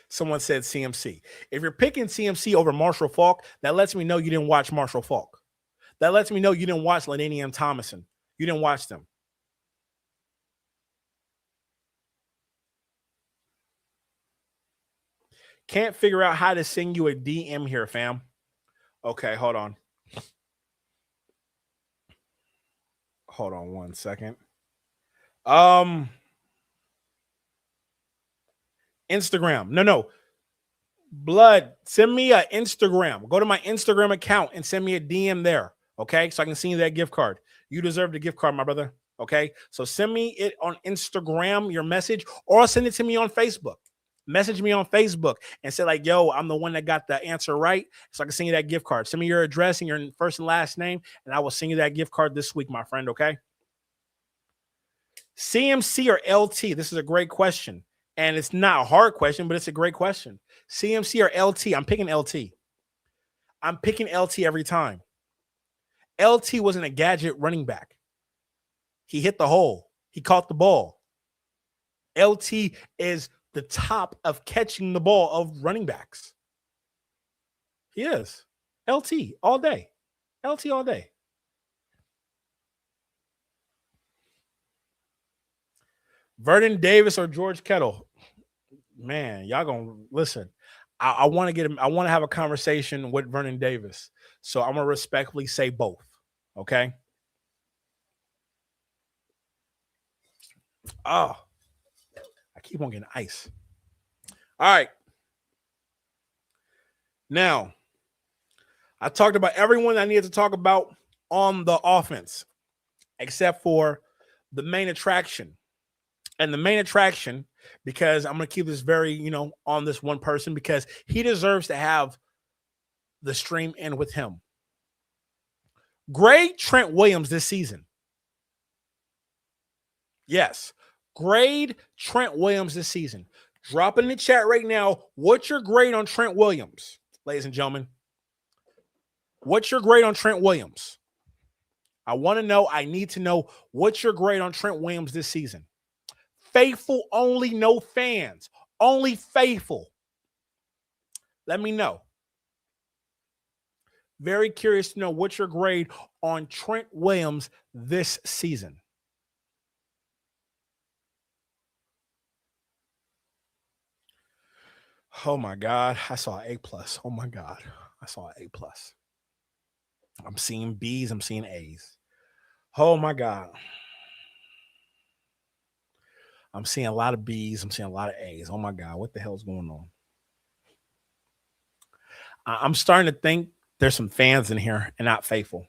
Someone said CMC. If you're picking CMC over Marshall Faulk, that lets me know you didn't watch Marshall Faulk. That lets me know you didn't watch LaDainian Tomlinson. You didn't watch them. Can't figure out how to send you a DM here, fam. Okay, hold on. Hold on one second. Instagram. No. Blood, send me an Instagram. Go to my Instagram account and send me a DM there. Okay. So I can send you that gift card. You deserve the gift card, my brother. Okay. So send me it on Instagram, your message, or send it to me on Facebook. Message me on Facebook and say, like, yo, I'm the one that got the answer right. So I can send you that gift card. Send me your address and your first and last name, and I will send you that gift card this week, my friend. Okay. CMC or LT? This is a great question. And it's not a hard question, but it's a great question. CMC or LT? I'm picking LT. I'm picking LT every time. LT wasn't a gadget running back. He hit the hole. He caught the ball. LT is the top of catching the ball of running backs. He is. LT all day. LT all day. Vernon Davis or George Kittle? Man, y'all gonna listen. I want to get him. I want to have a conversation with Vernon Davis. So I'm gonna respectfully say both. Okay. Oh, I keep on getting ice. All right. Now, I talked about everyone I needed to talk about on the offense, except for the main attraction. And the main attraction, because I'm going to keep this very, on this one person, because he deserves to have the stream end with him. Grade Trent Williams this season. Yes. Grade Trent Williams this season. Drop in the chat right now. What's your grade on Trent Williams, ladies and gentlemen? What's your grade on Trent Williams? I want to know. I need to know what's your grade on Trent Williams this season. Faithful only, no fans. Only faithful. Let me know. Very curious to know what's your grade on Trent Williams this season. Oh my God. I saw an A+. Oh my God. I saw an A+. I'm seeing B's. I'm seeing A's. Oh my God. I'm seeing a lot of B's. I'm seeing a lot of A's. Oh my God. What the hell is going on? I'm starting to think there's some fans in here and not faithful.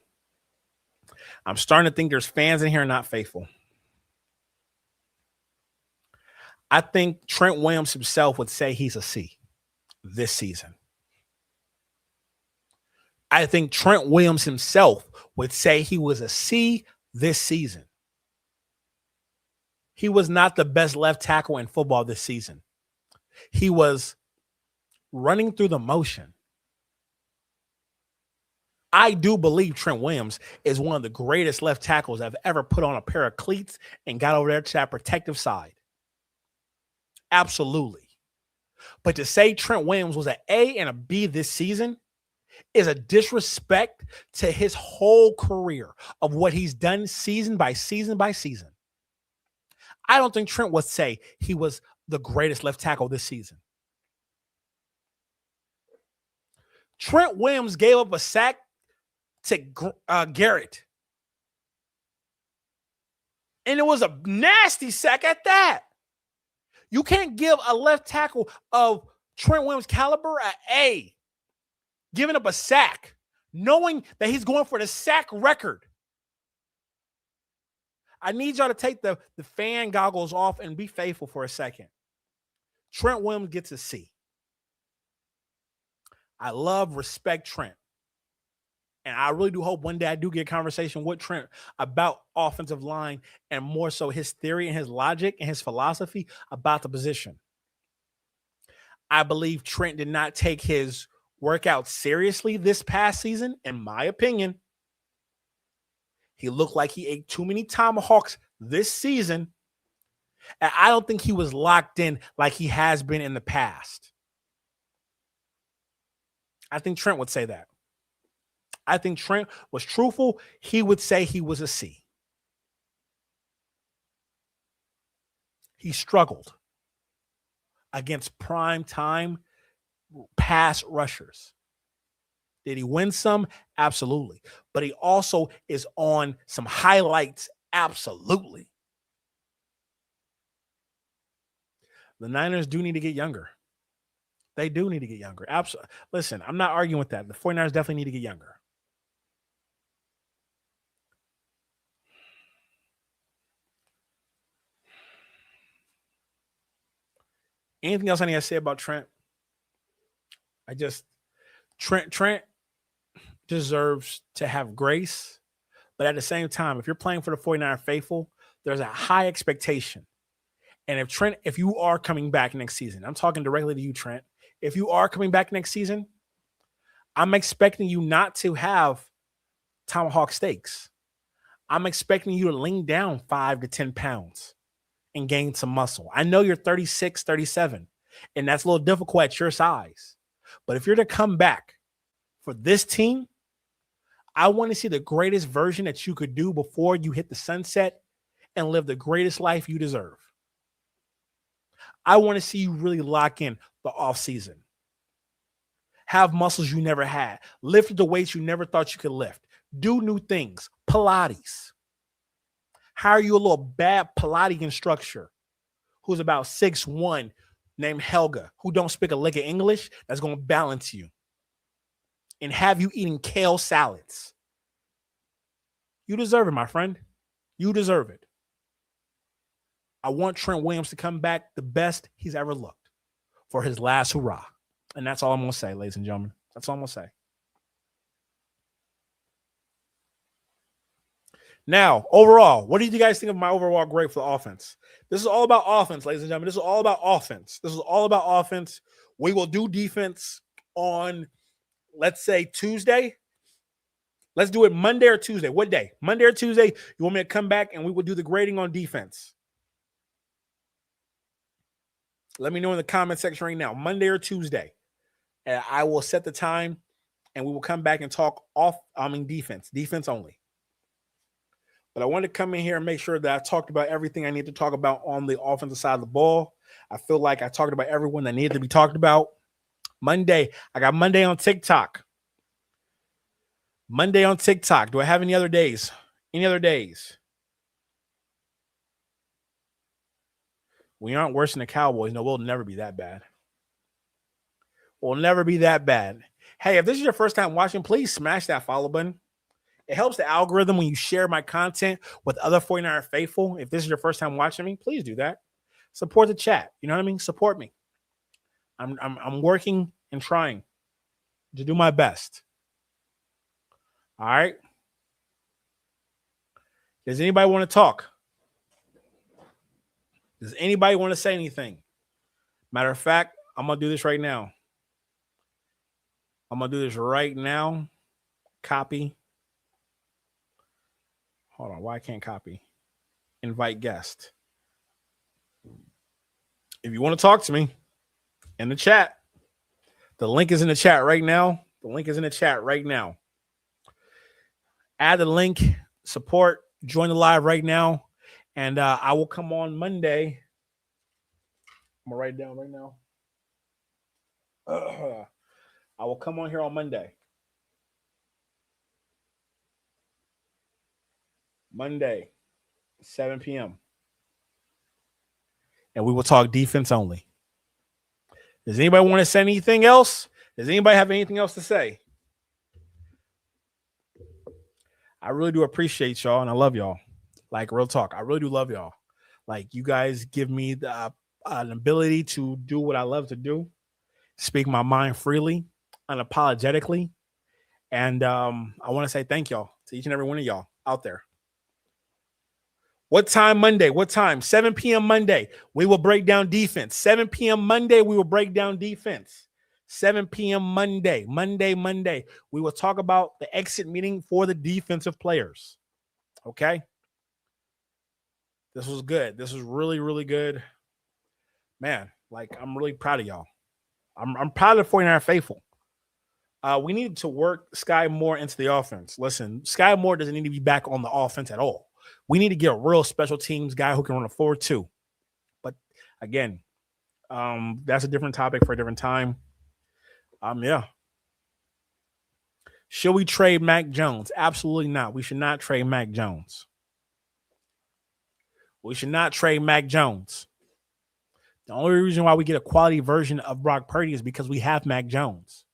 I'm starting to think there's fans in here and not faithful. I think Trent Williams himself would say he's a C this season. I think Trent Williams himself would say he was a C this season. He was not the best left tackle in football this season. He was running through the motion. I do believe Trent Williams is one of the greatest left tackles I've ever put on a pair of cleats and got over there to that protective side. Absolutely. But to say Trent Williams was an A and a B this season is a disrespect to his whole career of what he's done season by season by season. I don't think Trent would say he was the greatest left tackle this season. Trent Williams gave up a sack to Garrett. And it was a nasty sack at that. You can't give a left tackle of Trent Williams' caliber an A, giving up a sack, knowing that he's going for the sack record. I need y'all to take the fan goggles off and be faithful for a second. Trent Williams gets a C. I respect Trent. And I really do hope one day I do get a conversation with Trent about offensive line and more so his theory and his logic and his philosophy about the position. I believe Trent did not take his workout seriously this past season, in my opinion. He looked like he ate too many tomahawks this season. And I don't think he was locked in like he has been in the past. I think Trent would say that. I think Trent was truthful. He would say he was a C. He struggled against prime time pass rushers. Did he win some? Absolutely. But he also is on some highlights. Absolutely. The Niners do need to get younger. They do need to get younger. Absolutely. Listen, I'm not arguing with that. The 49ers definitely need to get younger. Anything else I need to say about Trent? Trent deserves to have grace, but at the same time, if you're playing for the 49er faithful, there's a high expectation. And if you are coming back next season, I'm talking directly to you, Trent. If you are coming back next season, I'm expecting you not to have tomahawk steaks. I'm expecting you to lean down 5 to 10 pounds and gain some muscle. I know you're 36, 37, and that's a little difficult at your size. But if you're to come back for this team, I want to see the greatest version that you could do before you hit the sunset and live the greatest life you deserve. I want to see you really lock in the offseason. Have muscles you never had. Lift the weights you never thought you could lift. Do new things. Pilates. Hire you a little bad Pilates instructor who's about 6'1", named Helga, who don't speak a lick of English, that's going to balance you. And have you eating kale salads. You deserve it, my friend. You deserve it. I want Trent Williams to come back the best he's ever looked for his last hurrah. And that's all I'm going to say, ladies and gentlemen. That's all I'm going to say. Now, overall, what do you guys think of my overall grade for the offense? This is all about offense, ladies and gentlemen. This is all about offense. This is all about offense. We will do defense on, let's say, Tuesday. Let's do it Monday or Tuesday. What day? Monday or Tuesday, you want me to come back and we will do the grading on defense? Let me know in the comment section right now, Monday or Tuesday. And I will set the time and we will come back and talk defense only. But I want to come in here and make sure that I talked about everything I need to talk about on the offensive side of the ball. I feel like I talked about everyone that needed to be talked about. Monday, I got Monday on TikTok. Monday on TikTok. Do I have any other days? Any other days? We aren't worse than the Cowboys. No, we'll never be that bad. We'll never be that bad. Hey, if this is your first time watching, please smash that follow button. It helps the algorithm when you share my content with other 49er faithful. If this is your first time watching me, please do that. Support the chat. You know what I mean? Support me. I'm working and trying to do my best. All right. Does anybody want to talk? Does anybody want to say anything? Matter of fact, I'm going to do this right now. Copy. Hold on. Why I can't copy? Invite guest. If you want to talk to me in the chat, the link is in the chat right now. Add the link, support, join the live right now. And I will come on Monday. I'm going to write it down right now. I will come on here on Monday. Monday, 7 p.m. And we will talk defense only. Does anybody want to say anything else? Does anybody have anything else to say? I really do appreciate y'all, and I love y'all. Like, real talk, I really do love y'all. Like, you guys give me the an ability to do what I love to do, speak my mind freely, unapologetically. And I want to say thank y'all to each and every one of y'all out there. What time Monday? 7 p.m. Monday. We will break down defense. 7 p.m. Monday, we will break down defense. 7 p.m. Monday. We will talk about the exit meeting for the defensive players. Okay? This was good. This was really, really good. Man, like, I'm really proud of y'all. I'm proud of the 49er faithful. We need to work Sky Moore into the offense. Listen, Sky Moore doesn't need to be back on the offense at all. We need to get a real special teams guy who can run a 4-2. But again, that's a different topic for a different time. Yeah. Should we trade Mac Jones? Absolutely not. We should not trade Mac Jones. The only reason why we get a quality version of Brock Purdy is because we have Mac Jones.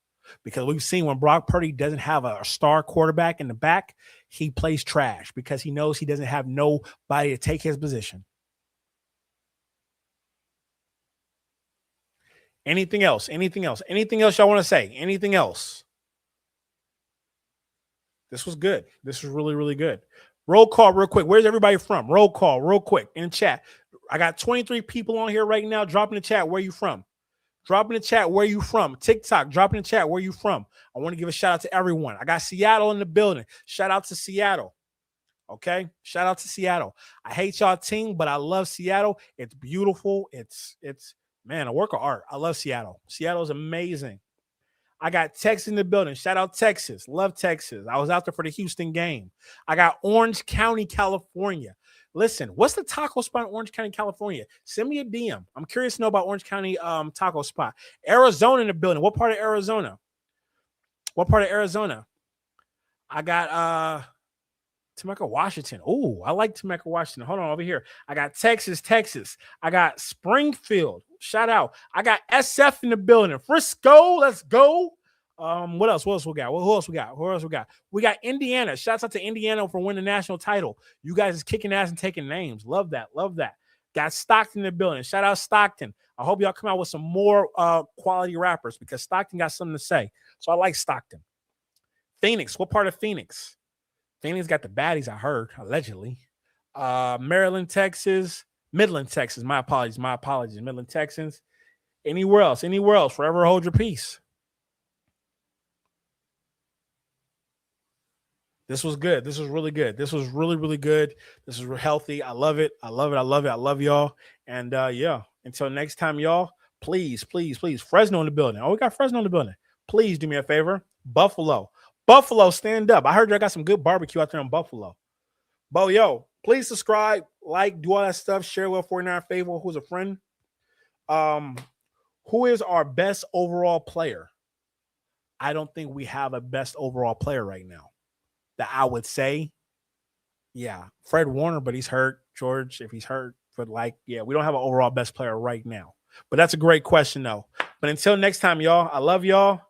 Because we've seen when Brock Purdy doesn't have a star quarterback in the back, he plays trash because he knows he doesn't have nobody to take his position. Anything else? Anything else? Anything else y'all want to say? Anything else? This was good. This was really, really good. Roll call real quick. Where's everybody from? Roll call real quick in the chat. I got 23 people on here right now. Drop in the chat where you from. Drop in the chat where you from. TikTok, drop in the chat where you from. I want to give a shout out to everyone. I got Seattle in the building. Shout out to Seattle. Okay? Shout out to Seattle. I hate y'all team, but I love Seattle. It's beautiful. It's man, a work of art. I love Seattle. Seattle's amazing. I got Texas in the building. Shout out Texas. Love Texas. I was out there for the Houston game. I got Orange County, California. Listen, what's the taco spot in Orange County, California? Send me a DM. I'm curious to know about Orange County taco spot. Arizona in the building. What part of Arizona? What part of Arizona? I got Temecula, Washington. Oh, I like Temecula, Washington. Hold on, over here. I got Texas. I got Springfield. Shout out. I got SF in the building. Frisco, let's go. What else? What else we got? Who else we got? We got Indiana. Shouts out to Indiana for winning the national title. You guys is kicking ass and taking names. Love that. Got Stockton in the building. Shout out Stockton. I hope y'all come out with some more quality rappers because Stockton got something to say. So I like Stockton. Phoenix. What part of Phoenix? Phoenix got the baddies, I heard, allegedly. Maryland, Texas. Midland, Texas. My apologies. Midland, Texans. Anywhere else? Forever hold your peace. This was good. This was really good. This was really, really good. This is healthy. I love it. I love y'all. And yeah, until next time, y'all, please. Fresno in the building. Oh, we got Fresno in the building. Please do me a favor. Buffalo, stand up. I heard y'all got some good barbecue out there in Buffalo. Bo, yo, please subscribe, like, do all that stuff. Share with 49 Faithful, who's a friend. Who is our best overall player? I don't think we have a best overall player right now. That I would say, yeah, Fred Warner, but he's hurt. George, if he's hurt, but we don't have an overall best player right now. But that's a great question, though. But until next time, y'all, I love y'all.